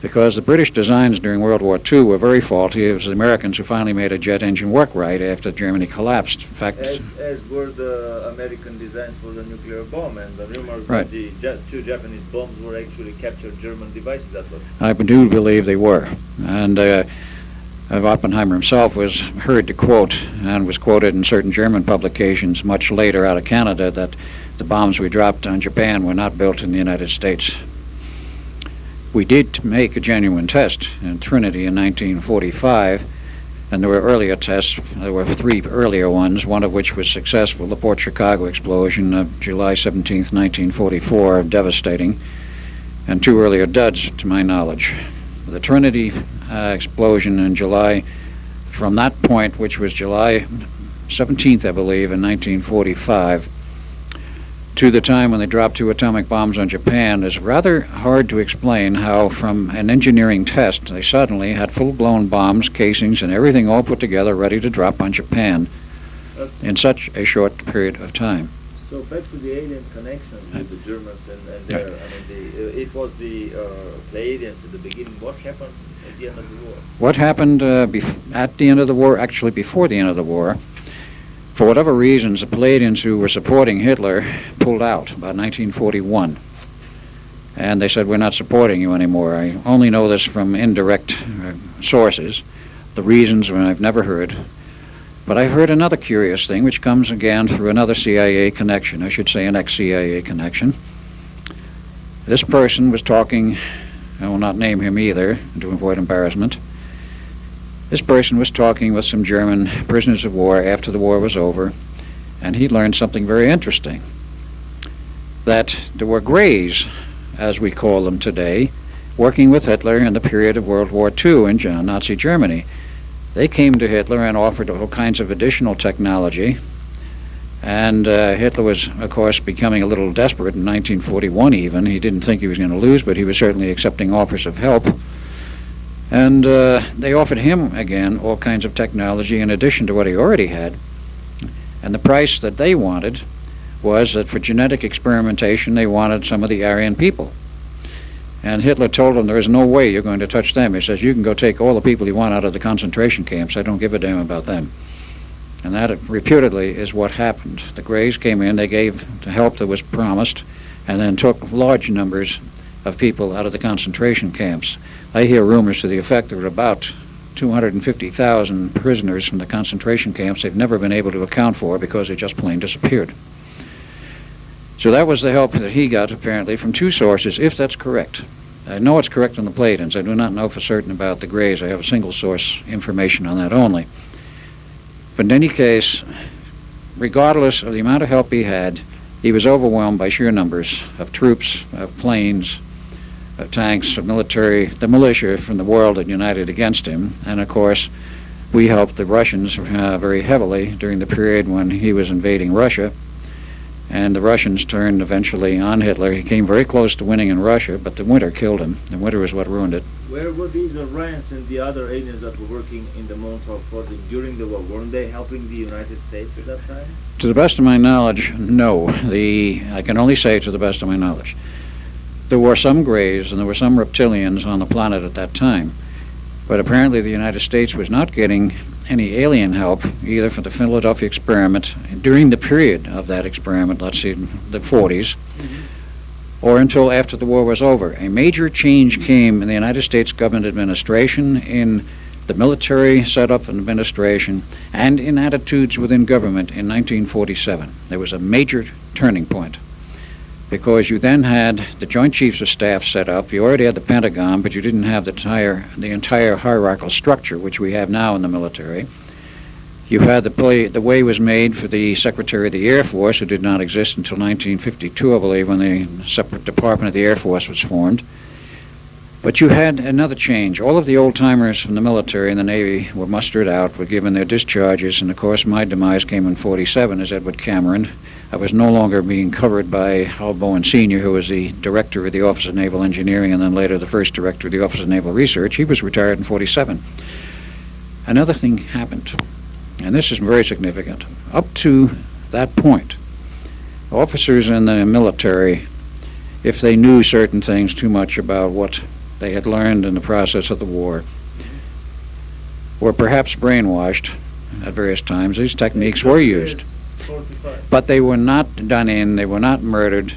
because the British designs during World War II were very faulty. It was the Americans who finally made a jet engine work right after Germany collapsed. In fact, as were the American designs for the nuclear bomb, and the rumors right. that the two Japanese bombs were actually captured German devices. That was. I do believe they were, and Oppenheimer himself was heard to quote, and was quoted in certain German publications much later out of Canada, that the bombs we dropped on Japan were not built in the United States. We did make a genuine test in Trinity in 1945, and there were earlier tests. There were 3 earlier ones, one of which was successful, the Port Chicago explosion of July 17th, 1944, devastating, and 2 earlier duds, to my knowledge. The Trinity explosion in July, from that point, which was July 17th, I believe, in 1945, to the time when they dropped 2 atomic bombs on Japan, is rather hard to explain how, from an engineering test, they suddenly had full-blown bombs, casings, and everything all put together ready to drop on Japan in such a short period of time. So back to the alien connection with the Germans and their, I mean, it was the Pleiadeans at the beginning. What happened at the end of the war? What happened at the end of the war, actually before the end of the war, for whatever reasons, the Pleiadians who were supporting Hitler pulled out about 1941. And they said, we're not supporting you anymore. I only know this from indirect sources. The reasons I've never heard. But I heard another curious thing, which comes again through another CIA connection, I should say an ex-CIA connection. This person was talking, I will not name him either, to avoid embarrassment. This person was talking with some German prisoners of war after the war was over, and he learned something very interesting. That there were Greys, as we call them today, working with Hitler in the period of World War II in Nazi Germany. They came to Hitler and offered all kinds of additional technology, and Hitler was, of course, becoming a little desperate in 1941 even. He didn't think he was going to lose, but he was certainly accepting offers of help. And they offered him, again, all kinds of technology in addition to what he already had. And the price that they wanted was that for genetic experimentation they wanted some of the Aryan people. And Hitler told them there is no way you're going to touch them. He says, you can go take all the people you want out of the concentration camps. I don't give a damn about them. And that reputedly is what happened. The Greys came in, they gave the help that was promised, and then took large numbers of people out of the concentration camps. I hear rumors to the effect that about 250,000 prisoners from the concentration camps they've never been able to account for because they just plain disappeared. So that was the help that he got, apparently, from two sources, if that's correct. I know it's correct on the Pleiadeans. I do not know for certain about the Greys. I have a single source information on that only. But in any case, regardless of the amount of help he had, he was overwhelmed by sheer numbers of troops, of planes, of tanks, of military, the militia from the world that united against him. And of course, we helped the Russians very heavily during the period when he was invading Russia. And the Russians turned eventually on Hitler. He came very close to winning in Russia, but the winter killed him. The winter is what ruined it. Where were these Iranians and the other aliens that were working in the Montauk Project during the war? Weren't they helping the United States at that time? To the best of my knowledge, no. I can only say to the best of my knowledge. There were some Greys and there were some reptilians on the planet at that time. But apparently the United States was not getting any alien help, either for the Philadelphia experiment, during the period of that experiment, let's see, the 40s, or until after the war was over. A major change came in the United States government administration, in the military setup and administration, and in attitudes within government in 1947. There was a major turning point, because you then had the Joint Chiefs of Staff set up. You already had the Pentagon, but you didn't have the entire hierarchical structure, which we have now in the military. You had the way was made for the Secretary of the Air Force, who did not exist until 1952, I believe, when the separate Department of the Air Force was formed. But you had another change. All of the old-timers from the military and the Navy were mustered out, were given their discharges, and of course my demise came in 47 as Edward Cameron. I was no longer being covered by Hal Bowen Sr., who was the director of the Office of Naval Engineering and then later the first director of the Office of Naval Research. He was retired in 47. Another thing happened, and this is very significant. Up to that point, officers in the military, if they knew certain things too much about what they had learned in the process of the war, were perhaps brainwashed at various times. These techniques were used. But they were not done in, they were not murdered,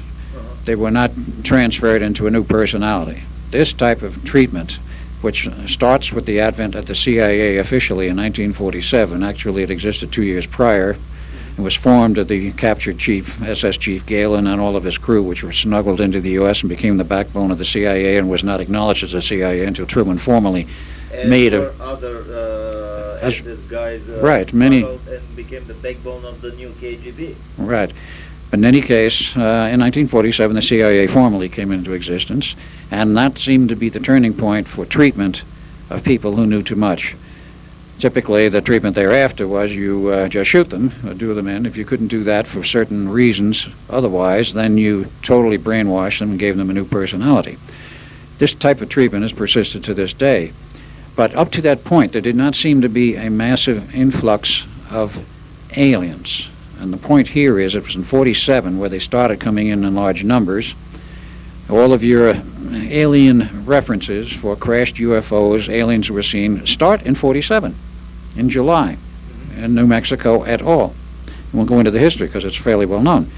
they were not transferred into a new personality. This type of treatment, which starts with the advent of the CIA officially in 1947, actually it existed 2 years prior, and was formed of the captured chief, SS Chief Galen, and all of his crew, which were smuggled into the U.S. and became the backbone of the CIA and was not acknowledged as the CIA until Truman formally made a... SS guys right, many, and became the backbone of the new KGB. Right. But in any case, in 1947, the CIA formally came into existence, and that seemed to be the turning point for treatment of people who knew too much. Typically, the treatment thereafter was you just shoot them, do them in. If you couldn't do that for certain reasons otherwise, then you totally brainwashed them and gave them a new personality. This type of treatment has persisted to this day. But up to that point, there did not seem to be a massive influx of aliens. And the point here is, it was in 47 where they started coming in large numbers. All of your alien references for crashed UFOs, aliens were seen, start in 47, in July, in New Mexico at all. I won't go into the history because it's fairly well known.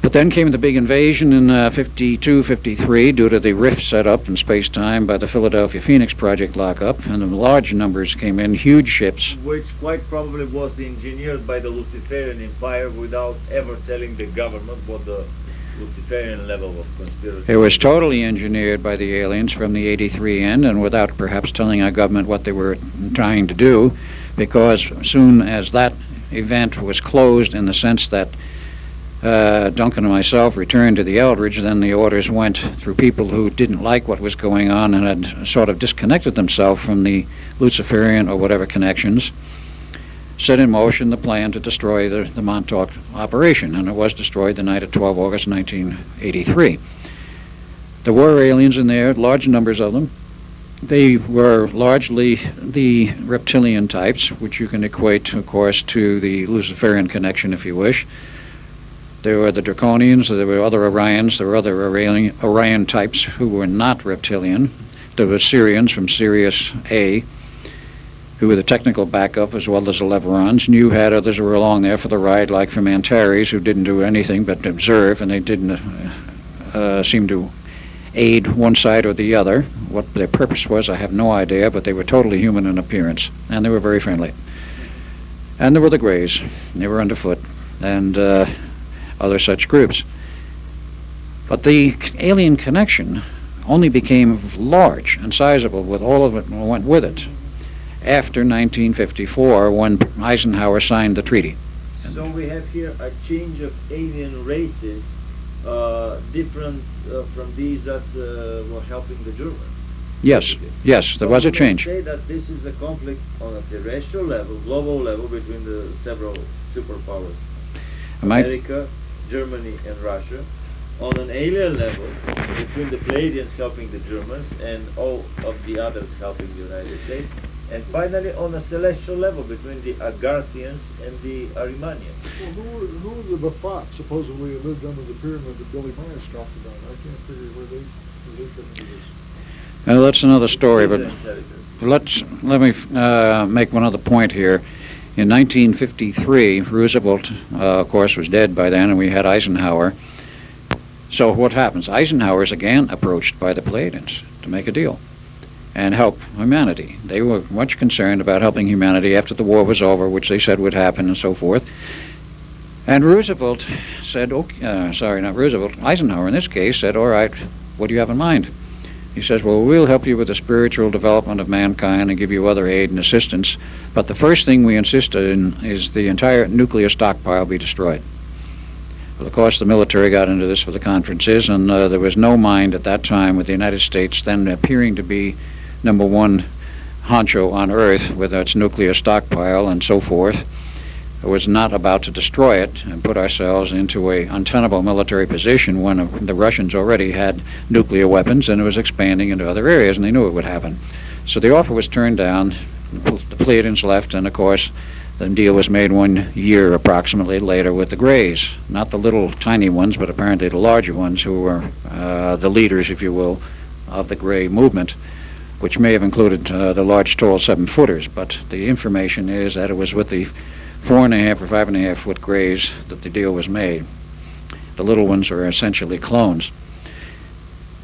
But then came the big invasion in 52, 53, due to the rift set up in space-time by the Philadelphia Phoenix Project lockup, and the large numbers came in, huge ships. Which quite probably was engineered by the Luciferian Empire without ever telling the government what the Luciferian level of conspiracy. It was totally engineered by the aliens from the 83 end, and without perhaps telling our government what they were trying to do, because soon as that event was closed, in the sense that Duncan and myself returned to the Eldridge, then the orders went through people who didn't like what was going on and had sort of disconnected themselves from the Luciferian or whatever connections, set in motion the plan to destroy the Montauk operation, and it was destroyed the night of 12 August 1983. There were aliens in there, large numbers of them, They were largely the reptilian types, which you can equate, of course, to the Luciferian connection, if you wish. There were the Draconians, there were other Orions, there were other Orion types who were not reptilian. There were Syrians from Sirius A, who were the technical backup, as well as the Leverons. And you had others who were along there for the ride, like from Antares, who didn't do anything but observe, and they didn't seem to aid one side or the other. What their purpose was, I have no idea, but they were totally human in appearance, and they were very friendly. And there were the Greys. They were underfoot, and other such groups. But the alien connection only became large and sizable with all of it went with it after 1954, when Eisenhower signed the treaty. So we have here a change of alien races, different from these that were helping the Germans. Yes, yes, there was a change. Say that this is a conflict on a terrestrial level, global level, between the several superpowers, America, Germany, and Russia. On an alien level, between the Pleiadeans helping the Germans and all of the others helping the United States. And finally, on a celestial level, between the Agarthians and the Arimanians. Well, who were the Bafat supposedly lived under the pyramid that Billy Myers talked about? I can't figure where they fit into this. Now, that's another story, but Giza let me make one other point here. In 1953, Roosevelt, of course, was dead by then, and we had Eisenhower. So what happens? Eisenhower is again approached by the Pleiadians to make a deal and help humanity. They were much concerned about helping humanity after the war was over, which they said would happen and so forth. And Roosevelt said, Eisenhower in this case said, all right, what do you have in mind? He says, well, we'll help you with the spiritual development of mankind and give you other aid and assistance, but the first thing we insist on is the entire nuclear stockpile be destroyed. Well, of course, the military got into this for the conferences, and there was no mind at that time with the United States then appearing to be number one honcho on Earth with its nuclear stockpile and so forth. It was not about to destroy it and put ourselves into a untenable military position when the Russians already had nuclear weapons and it was expanding into other areas, and they knew it would happen. So the offer was turned down, the Pleiadians left, and of course the deal was made 1 year approximately later with the Greys. Not the little tiny ones, but apparently the larger ones who were the leaders, if you will, of the Grey movement, which may have included the large, tall 7-footers, but the information is that it was with the 4.5 or 5.5 foot Greys that the deal was made. The little ones are essentially clones.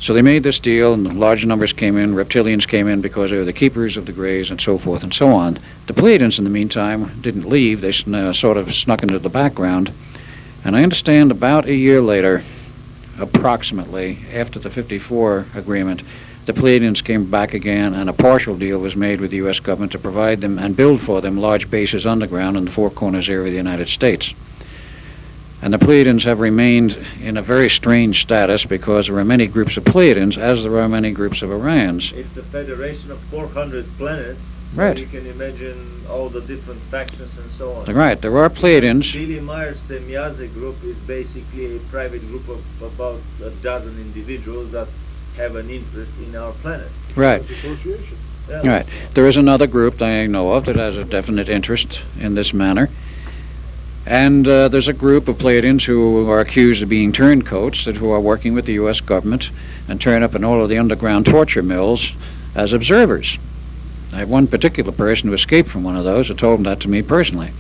So they made this deal, and large numbers came in. Reptilians came in because they were the keepers of the Greys, and so forth and so on. The Pleiadians, in the meantime, didn't leave. They sort of snuck into the background. And I understand about a year later, approximately, after the 54 agreement, the Pleiadians came back again, and a partial deal was made with the U.S. government to provide them and build for them large bases underground in the Four Corners area of the United States. And the Pleiadians have remained in a very strange status because there are many groups of Pleiadians, as there are many groups of Orions. It's a federation of 400 planets, so right. You can imagine all the different factions and so on. Right, there are Pleiadians. Billy Myers' Semyaze group is basically a private group of about a dozen individuals that have an interest in our planet. Right. Association. Yeah. Right. There is another group that I know of that has a definite interest in this manner. And there's a group of Pleiadians who are accused of being turncoats, who are working with the U.S. government and turn up in all of the underground torture mills as observers. I have one particular person who escaped from one of those who told that to me personally.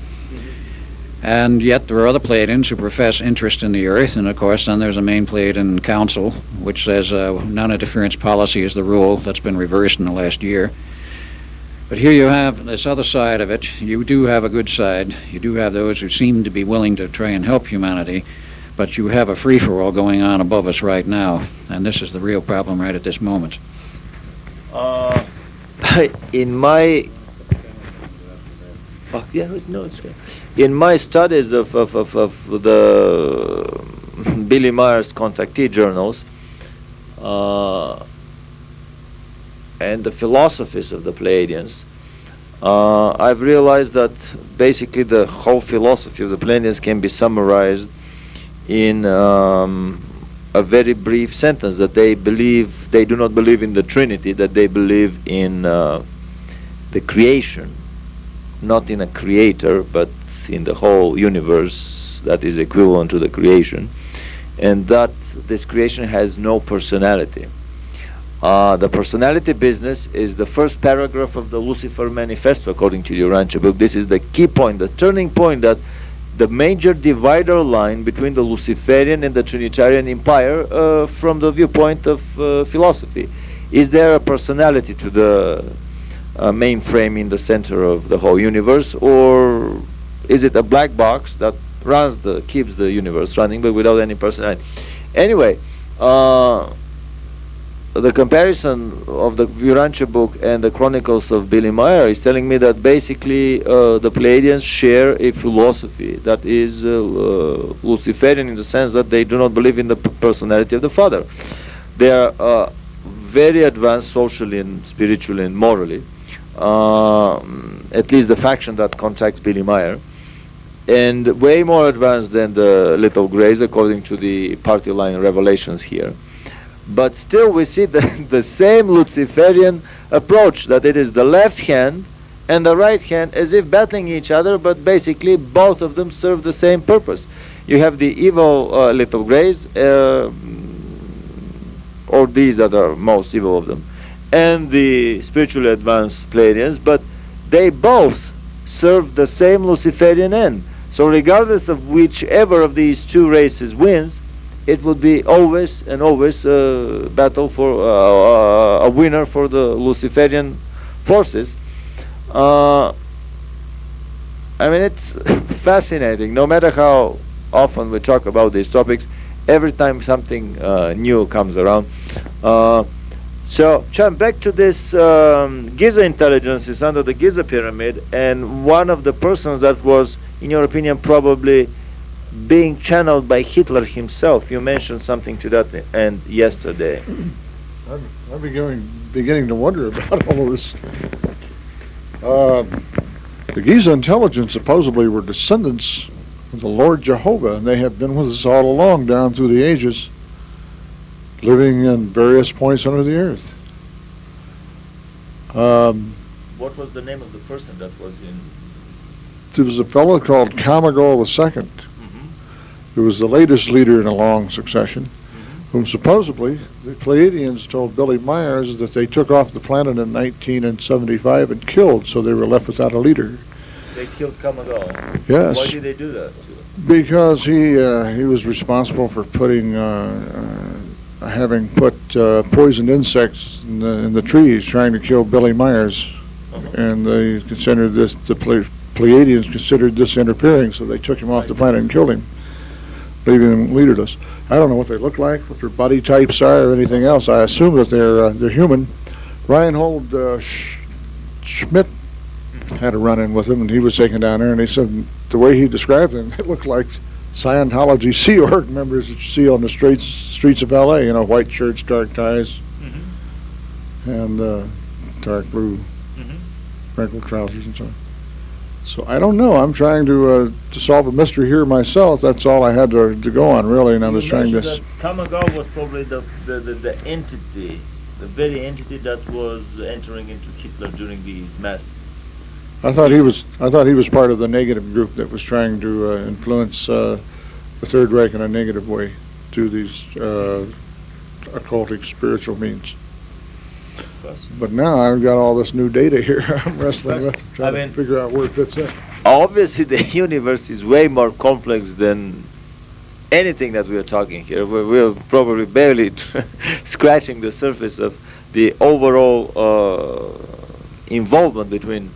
And yet there are other Pleiadians who profess interest in the Earth, and of course then there's a main Pleiadian council which says non-interference policy is the rule. That's been reversed in the last year. But here you have this other side of it. You do have a good side. You do have those who seem to be willing to try and help humanity, but you have a free-for-all going on above us right now, and this is the real problem right at this moment. In my in my studies of the Billy Myers contactee journals and the philosophies of the Pleiadians, I've realized that basically the whole philosophy of the Pleiadians can be summarized in a very brief sentence that they do not believe in the Trinity, that they believe in the creation, not in a creator, but in the whole universe that is equivalent to the creation, and that this creation has no personality. The personality business is the first paragraph of the Lucifer Manifesto, according to the Urantia book. This is the key point, the turning point, that the major divider line between the Luciferian and the Trinitarian empire from the viewpoint of philosophy. Is there a personality to the mainframe in the center of the whole universe, or is it a black box that keeps the universe running but without any personality? Anyway, the comparison of the Urantia book and the Chronicles of Billy Meyer is telling me that basically the Pleiadians share a philosophy that is Luciferian, in the sense that they do not believe in the personality of the Father. They are very advanced socially and spiritually and morally, at least the faction that contacts Billy Meyer, and way more advanced than the Little Greys, according to the party line revelations here. But still we see the same Luciferian approach, that it is the left hand and the right hand as if battling each other, but basically both of them serve the same purpose. You have the evil Little Greys, or these are the most evil of them, and the spiritually advanced Pleiadians, but they both serve the same Luciferian end. So regardless of whichever of these two races wins, it would be always and always a battle for a winner for the Luciferian forces. I mean, it's fascinating. No matter how often we talk about these topics, every time something new comes around. So, Chan, back to this Giza Intelligences under the Giza Pyramid, and one of the persons that was, in your opinion, probably being channeled by Hitler himself. You mentioned something to that end yesterday. I'm beginning to wonder about all of this. The Giza Intelligence supposedly were descendants of the Lord Jehovah, and they have been with us all along down through the ages, living in various points under the earth. What was the name of the person that was in? There was a fellow called Kamagol II. Who was the latest leader in a long succession, whom supposedly the Pleiadeans told Billy Myers that they took off the planet in 1975 and killed, so they were left without a leader. They killed Kamagol? Yes. Why did they do that? Because he was responsible for having put poisoned insects in the trees, trying to kill Billy Myers, and they considered this, the Pleiadians considered this interfering, so they took him off the planet and killed him, leaving him leaderless. I don't know what they look like, what their body types are, or anything else. I assume that they're human. Reinhold Schmidt had a run-in with him, and he was taken down there, and he said the way he described them, it looked like Scientology Sea Org members that you see on the streets of L.A., you know, white shirts, dark ties, and dark blue wrinkled trousers and so on. So I don't know. I'm trying to solve a mystery here myself. That's all I had to go on, really, and I was trying to... that Kamagol was probably the entity, the very entity that was entering into Hitler during these mass... I thought he was part of the negative group that was trying to influence the Third Reich in a negative way through these occultic spiritual means. But now I've got all this new data here I'm wrestling with, trying to figure out where it fits in. Obviously the universe is way more complex than anything that we are talking here. We're probably barely scratching the surface of the overall involvement between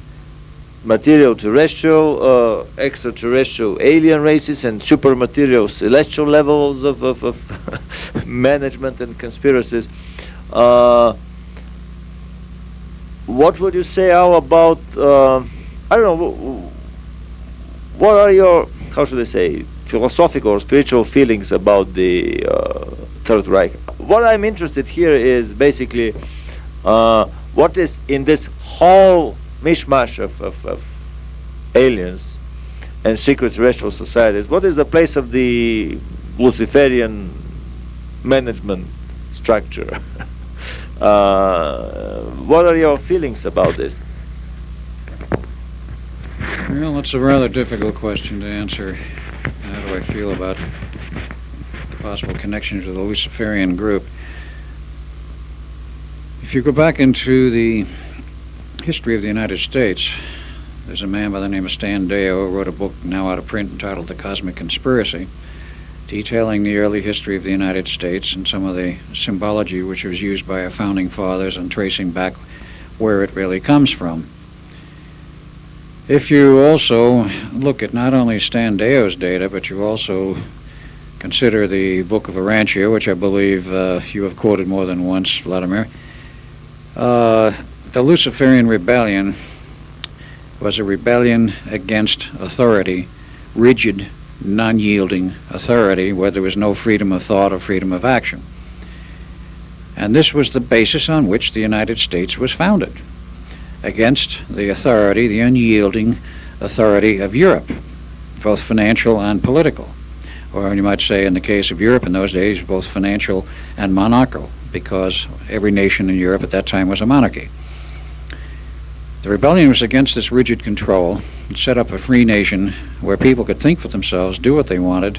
material terrestrial, extraterrestrial alien races, and super material celestial levels of management and conspiracies. What would you say about, I don't know, what are your, how should I say, philosophical or spiritual feelings about the Third Reich? What I'm interested here is basically what is in this whole mishmash of aliens and secret terrestrial societies, what is the place of the Luciferian management structure. What are your feelings about this? Well, it's a rather difficult question to answer. How do I feel about the possible connections with the Luciferian group? If you go back into the history of the United States, there's a man by the name of Stan Deyo who wrote a book now out of print entitled The Cosmic Conspiracy, detailing the early history of the United States and some of the symbology which was used by our founding fathers and tracing back where it really comes from. If you also look at not only Stan Deyo's data, but you also consider the Book of Urantia, which I believe you have quoted more than once, Vladimir, the Luciferian rebellion was a rebellion against authority, rigid, non-yielding authority, where there was no freedom of thought or freedom of action. And this was the basis on which the United States was founded, against the authority, the unyielding authority of Europe, both financial and political. Or you might say, in the case of Europe in those days, both financial and monarchical, because every nation in Europe at that time was a monarchy. The rebellion was against this rigid control and set up a free nation where people could think for themselves, do what they wanted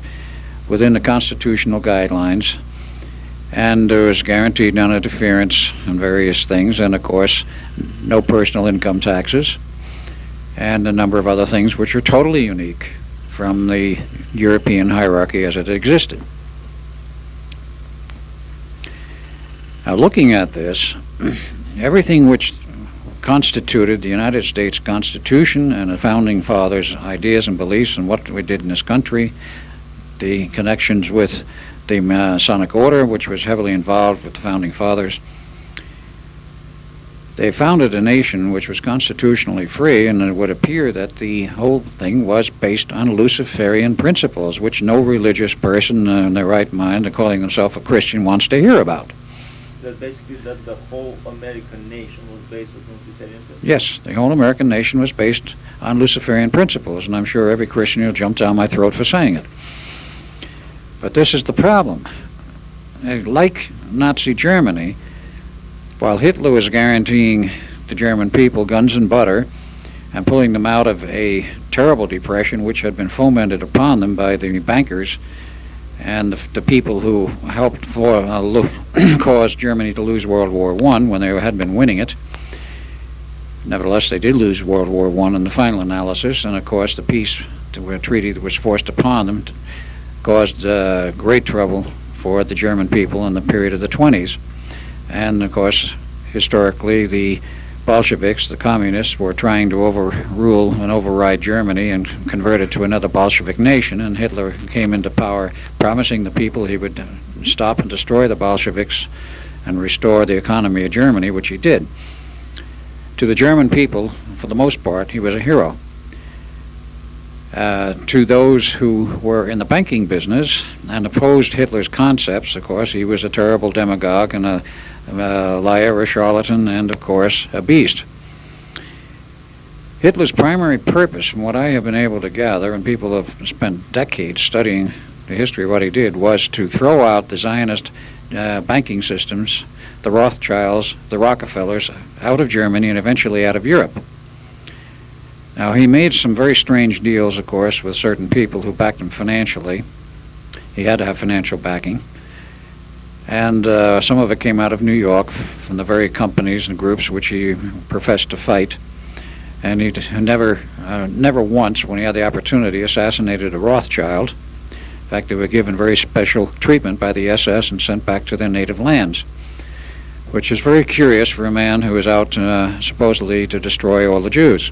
within the constitutional guidelines, and there was guaranteed non-interference in various things, and of course no personal income taxes, and a number of other things which are totally unique from the European hierarchy as it existed. Now, looking at this, everything which constituted the United States Constitution and the Founding Fathers' ideas and beliefs and what we did in this country, the connections with the Masonic Order, which was heavily involved with the Founding Fathers, they founded a nation which was constitutionally free, and it would appear that the whole thing was based on Luciferian principles, which no religious person in their right mind, calling himself a Christian, wants to hear about. That basically that the whole American nation was based on Luciferian principles? Yes, the whole American nation was based on Luciferian principles, and I'm sure every Christian will jump down my throat for saying it. But this is the problem. Like Nazi Germany, while Hitler was guaranteeing the German people guns and butter and pulling them out of a terrible depression which had been fomented upon them by the bankers and the people who helped cause Germany to lose World War I when they had been winning it. Nevertheless, they did lose World War I in the final analysis, and of course the peace treaty that was forced upon them caused great trouble for the German people in the period of the 20s. And of course, historically, the Bolsheviks, the communists, were trying to overrule and override Germany and convert it to another Bolshevik nation, and Hitler came into power promising the people he would stop and destroy the Bolsheviks and restore the economy of Germany, which he did. To the German people, for the most part, he was a hero. To those who were in the banking business and opposed Hitler's concepts, of course, he was a terrible demagogue and a liar, a charlatan, and of course a beast. Hitler's primary purpose, from what I have been able to gather, and people have spent decades studying the history of what he did, was to throw out the Zionist banking systems, the Rothschilds, the Rockefellers, out of Germany and eventually out of Europe. Now, he made some very strange deals, of course, with certain people who backed him financially. He had to have financial backing. And some of it came out of New York from the very companies and groups which he professed to fight. And he never once, when he had the opportunity, assassinated a Rothschild. In fact, they were given very special treatment by the SS and sent back to their native lands, which is very curious for a man who was out supposedly to destroy all the Jews.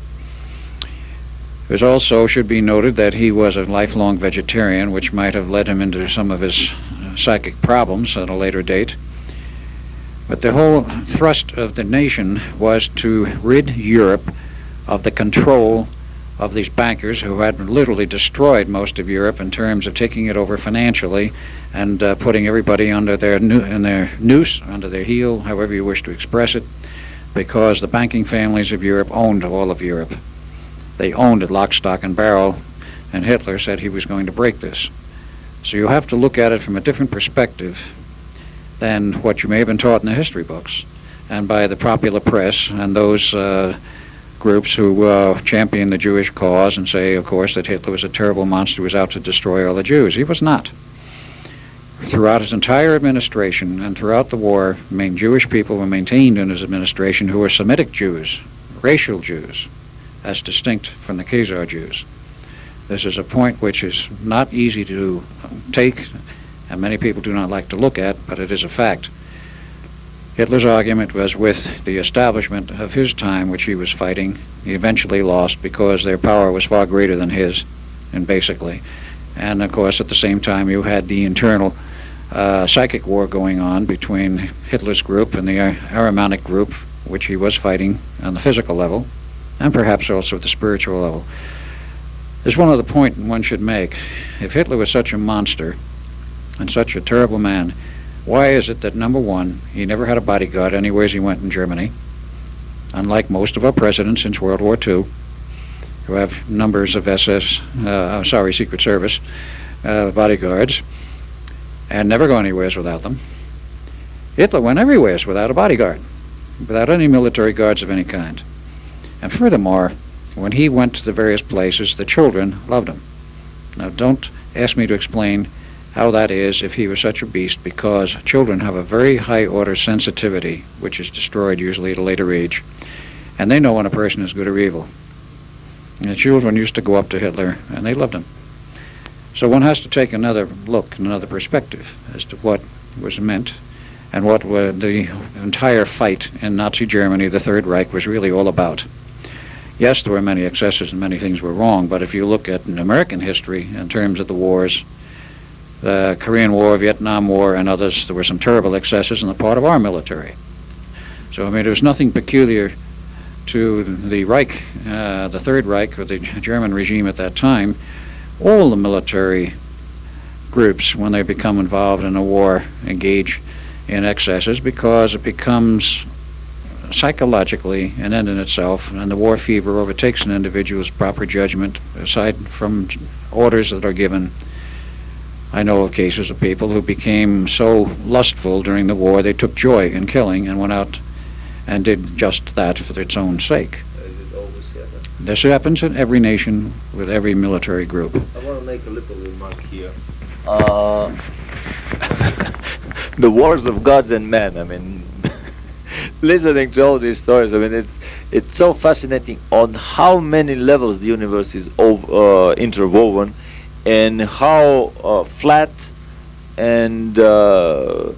It also should be noted that he was a lifelong vegetarian, which might have led him into some of his psychic problems at a later date. But the whole thrust of the nation was to rid Europe of the control of these bankers who had literally destroyed most of Europe in terms of taking it over financially and putting everybody under their noose, under their heel, however you wish to express it, because the banking families of Europe owned all of Europe. They owned it lock, stock, and barrel, and Hitler said he was going to break this. So you have to look at it from a different perspective than what you may have been taught in the history books and by the popular press and those groups who champion the Jewish cause and say, of course, that Hitler was a terrible monster who was out to destroy all the Jews. He was not. Throughout his entire administration and throughout the war, Jewish people were maintained in his administration who were Semitic Jews, racial Jews, as distinct from the Khazar Jews. This is a point which is not easy to take, and many people do not like to look at, but it is a fact. Hitler's argument was with the establishment of his time, which he was fighting. He eventually lost because their power was far greater than his, and basically. And of course, at the same time, you had the internal psychic war going on between Hitler's group and the Aramanic group, which he was fighting on the physical level, and perhaps also at the spiritual level. There's one other point one should make. If Hitler was such a monster and such a terrible man, why is it that, number one, he never had a bodyguard anywhere he went in Germany, unlike most of our presidents since World War II, who have numbers of Secret Service bodyguards, and never go anywhere without them. Hitler went everywhere without a bodyguard, without any military guards of any kind. And furthermore, when he went to the various places, the children loved him. Now, don't ask me to explain how that is if he was such a beast, because children have a very high order sensitivity, which is destroyed usually at a later age, and they know when a person is good or evil. And the children used to go up to Hitler, and they loved him. So one has to take another look, another perspective as to what was meant and what the entire fight in Nazi Germany, the Third Reich, was really all about. Yes, there were many excesses and many things were wrong, but if you look at American history in terms of the wars, the Korean War, Vietnam War, and others, there were some terrible excesses on the part of our military. So, I mean, there was nothing peculiar to the Reich, the Third Reich, or the German regime at that time. All the military groups, when they become involved in a war, engage in excesses because it becomes psychologically an end in itself, and the war fever overtakes an individual's proper judgment, aside from orders that are given. I know of cases of people who became so lustful during the war they took joy in killing and went out and did just that for its own sake. It always happens. This happens in every nation with every military group. I want to make a little remark here. The wars of gods and men, I mean, listening to all these stories, I mean, it's so fascinating on how many levels the universe is interwoven, and how flat and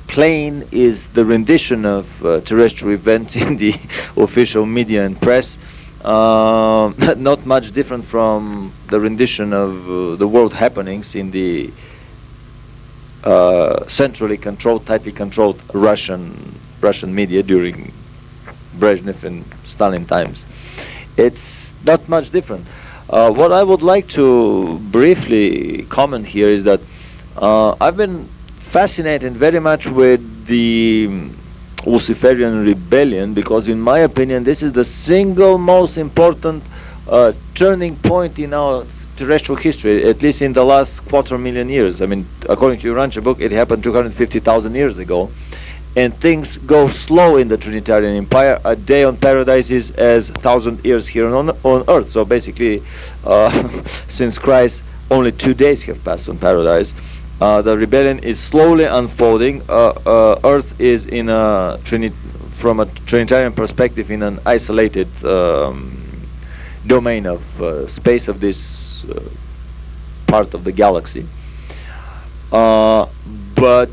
plain is the rendition of terrestrial events in the official media and press. Not much different from the rendition of the world happenings in the centrally controlled, tightly controlled Russian media during Brezhnev and Stalin times. It's not much different. What I would like to briefly comment here is that I've been fascinated very much with the Luciferian rebellion, because in my opinion this is the single most important turning point in our terrestrial history, at least in the last 250,000 years. I mean, according to your Rancher book, it happened 250,000 years ago. And things go slow in the Trinitarian Empire. A day on paradise is as 1,000 years here on earth. So basically, since Christ, only 2 days have passed on paradise. The rebellion is slowly unfolding. Earth is in from a Trinitarian perspective in an isolated domain of space of this part of the galaxy. But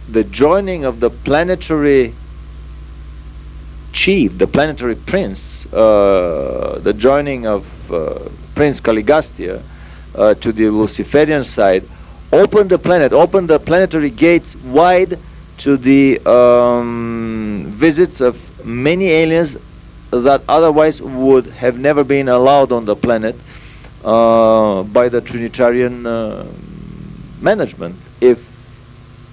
the joining of the planetary chief, the planetary prince, the joining of Prince Caligustia to the Luciferian side, opened the planetary gates wide to the visits of many aliens that otherwise would have never been allowed on the planet by the Trinitarian management, if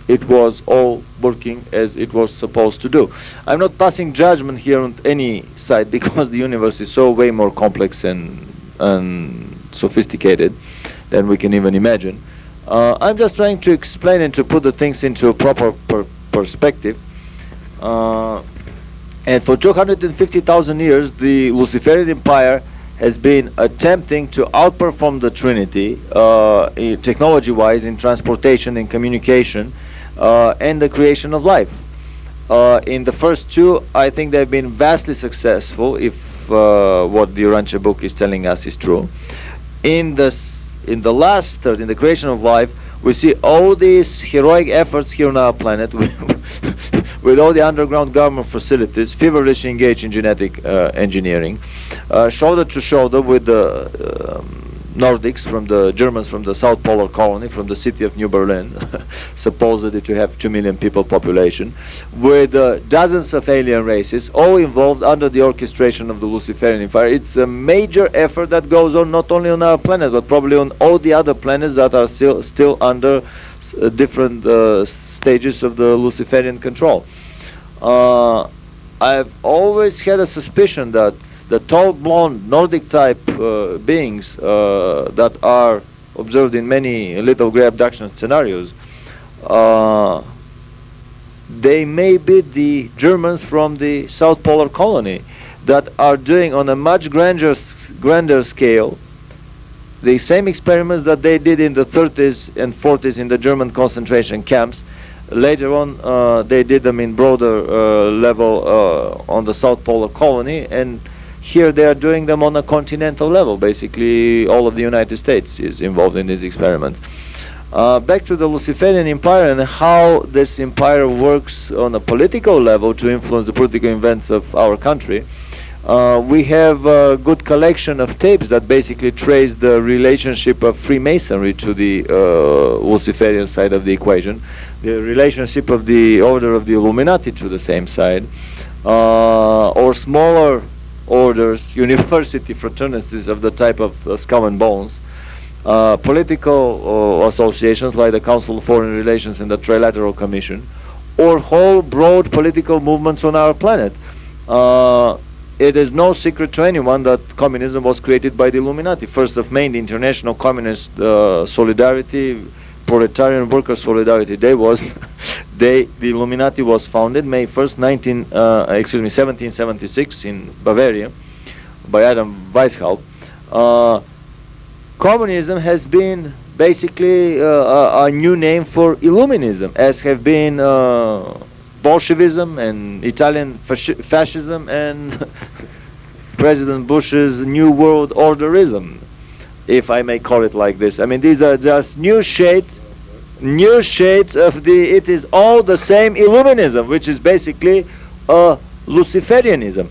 it was all working as it was supposed to do. I'm not passing judgment here on any side, because the universe is so way more complex and sophisticated than we can even imagine. I'm just trying to explain and to put the things into a proper perspective. And for 250,000 years, the Luciferian Empire has been attempting to outperform the Trinity technology-wise in transportation and communication and the creation of life. In the first two, I think they've been vastly successful, if what the Urantia book is telling us is true. In the last third, in the creation of life, we see all these heroic efforts here on our planet with all the underground government facilities, feverishly engaged in genetic engineering, shoulder to shoulder with the Nordics, from the Germans from the South Polar Colony, from the city of New Berlin, supposedly to have 2 million people population, with dozens of alien races, all involved under the orchestration of the Luciferian Empire. It's a major effort that goes on not only on our planet, but probably on all the other planets that are still under different stages of the Luciferian control. I've always had a suspicion that the tall, blonde, Nordic type beings that are observed in many little grey abduction scenarios, they may be the Germans from the South Polar Colony that are doing on a much grander scale the same experiments that they did in the 30s and 40s in the German concentration camps. Later on, they did them in broader level on the South Polar Colony, and here they are doing them on a continental level. Basically, all of the United States is involved in these experiments. Back to the Luciferian Empire and how this empire works on a political level to influence the political events of our country. We have a good collection of tapes that basically trace the relationship of Freemasonry to the Luciferian side of the equation, the relationship of the Order of the Illuminati to the same side, or smaller orders, university fraternities of the type of Skull and Bones, political associations like the Council of Foreign Relations and the Trilateral Commission, or whole broad political movements on our planet. It is no secret to anyone that communism was created by the Illuminati. 1st of May, the International Communist Solidarity, Proletarian Worker Solidarity Day was the Illuminati was founded May 1st, 1776 in Bavaria by Adam Weishaupt. Communism has been basically a new name for Illuminism, as have been Bolshevism and Italian fascism and President Bush's New World Orderism, if I may call it like this. I mean, these are just new shades of the, it is all the same Illuminism, which is basically Luciferianism.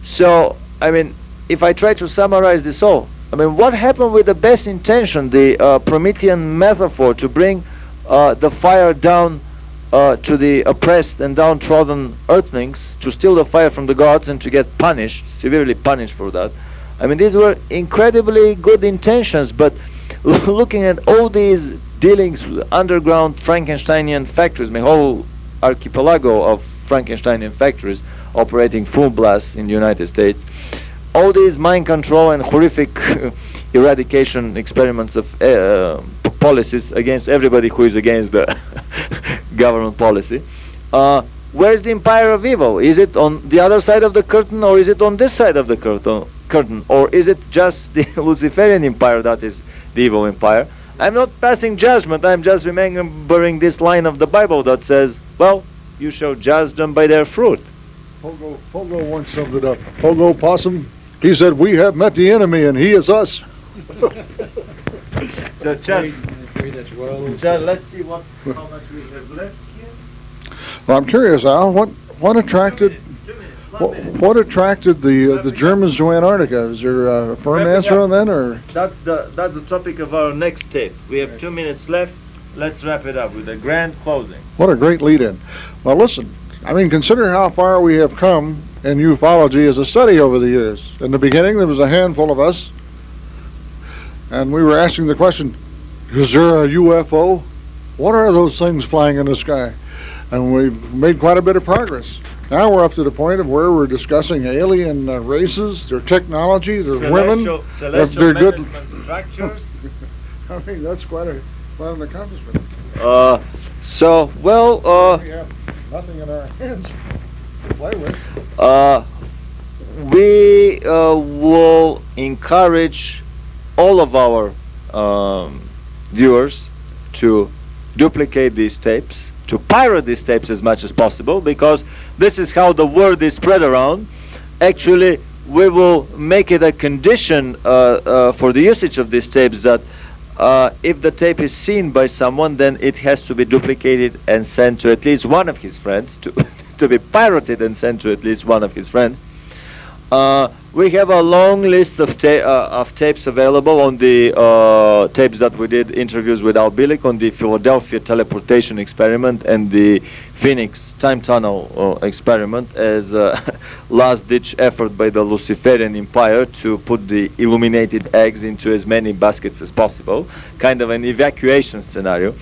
So, I mean, if I try to summarize this all, I mean, what happened with the best intention, the Promethean metaphor to bring the fire down to the oppressed and downtrodden earthlings, to steal the fire from the gods and to get punished, severely punished for that. I mean, these were incredibly good intentions, but looking at all these dealings with underground Frankensteinian factories, my whole archipelago of Frankensteinian factories operating full blast in the United States, all these mind control and horrific eradication experiments of policies against everybody who is against the government policy. Where's the empire of evil? Is it on the other side of the curtain, or is it on this side of the curtain, or is it just the Luciferian empire that is the evil empire? I'm not passing judgment, I'm just remembering this line of the Bible that says, well, you shall judge them by their fruit. Pogo once summed it up. Pogo Possum, he said, we have met the enemy and he is us. So, Chad, let's see how much we have left here. Well, I'm curious, Al, what attracted the Germans to Antarctica? Is there a firm answer on that, or? That's the topic of our next tape. We have 2 minutes left. Let's wrap it up with a grand closing. What a great lead-in. Well, listen, I mean, consider how far we have come in ufology as a study over the years. In the beginning, there was a handful of us, and we were asking the question, is there a UFO? What are those things flying in the sky? And we've made quite a bit of progress. Now we're up to the point of where we're discussing alien races, their technology, their women, their good structures. I mean, that's quite an accomplishment. So, well, We have nothing in our hands to play with. we will encourage all of our viewers to duplicate these tapes, to pirate these tapes as much as possible, because this is how the word is spread around. Actually, we will make it a condition for the usage of these tapes that if the tape is seen by someone, then it has to be duplicated and sent to at least one of his friends, to be pirated and sent to at least one of his friends. We have a long list of tapes available on the tapes that we did interviews with Bielek on the Philadelphia teleportation experiment and the Phoenix time tunnel experiment as a last-ditch effort by the Luciferian empire to put the illuminated eggs into as many baskets as possible, kind of an evacuation scenario.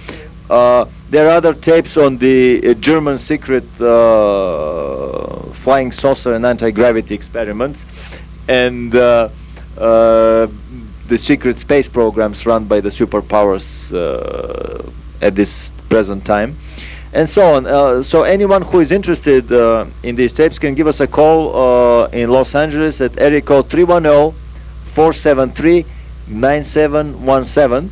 There are other tapes on the German secret flying saucer and anti-gravity experiments, and the secret space programs run by the superpowers at this present time, and so on. So anyone who is interested in these tapes can give us a call in Los Angeles at area code 310-473-9717.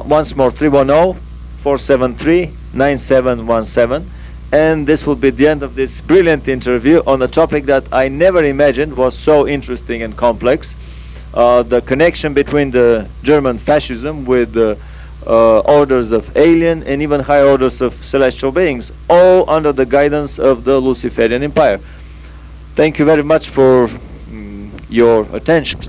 Once more, 310-473-9717. And this will be the end of this brilliant interview on a topic that I never imagined was so interesting and complex. The connection between the German fascism with the orders of alien and even higher orders of celestial beings, all under the guidance of the Luciferian empire. Thank you very much for your attention.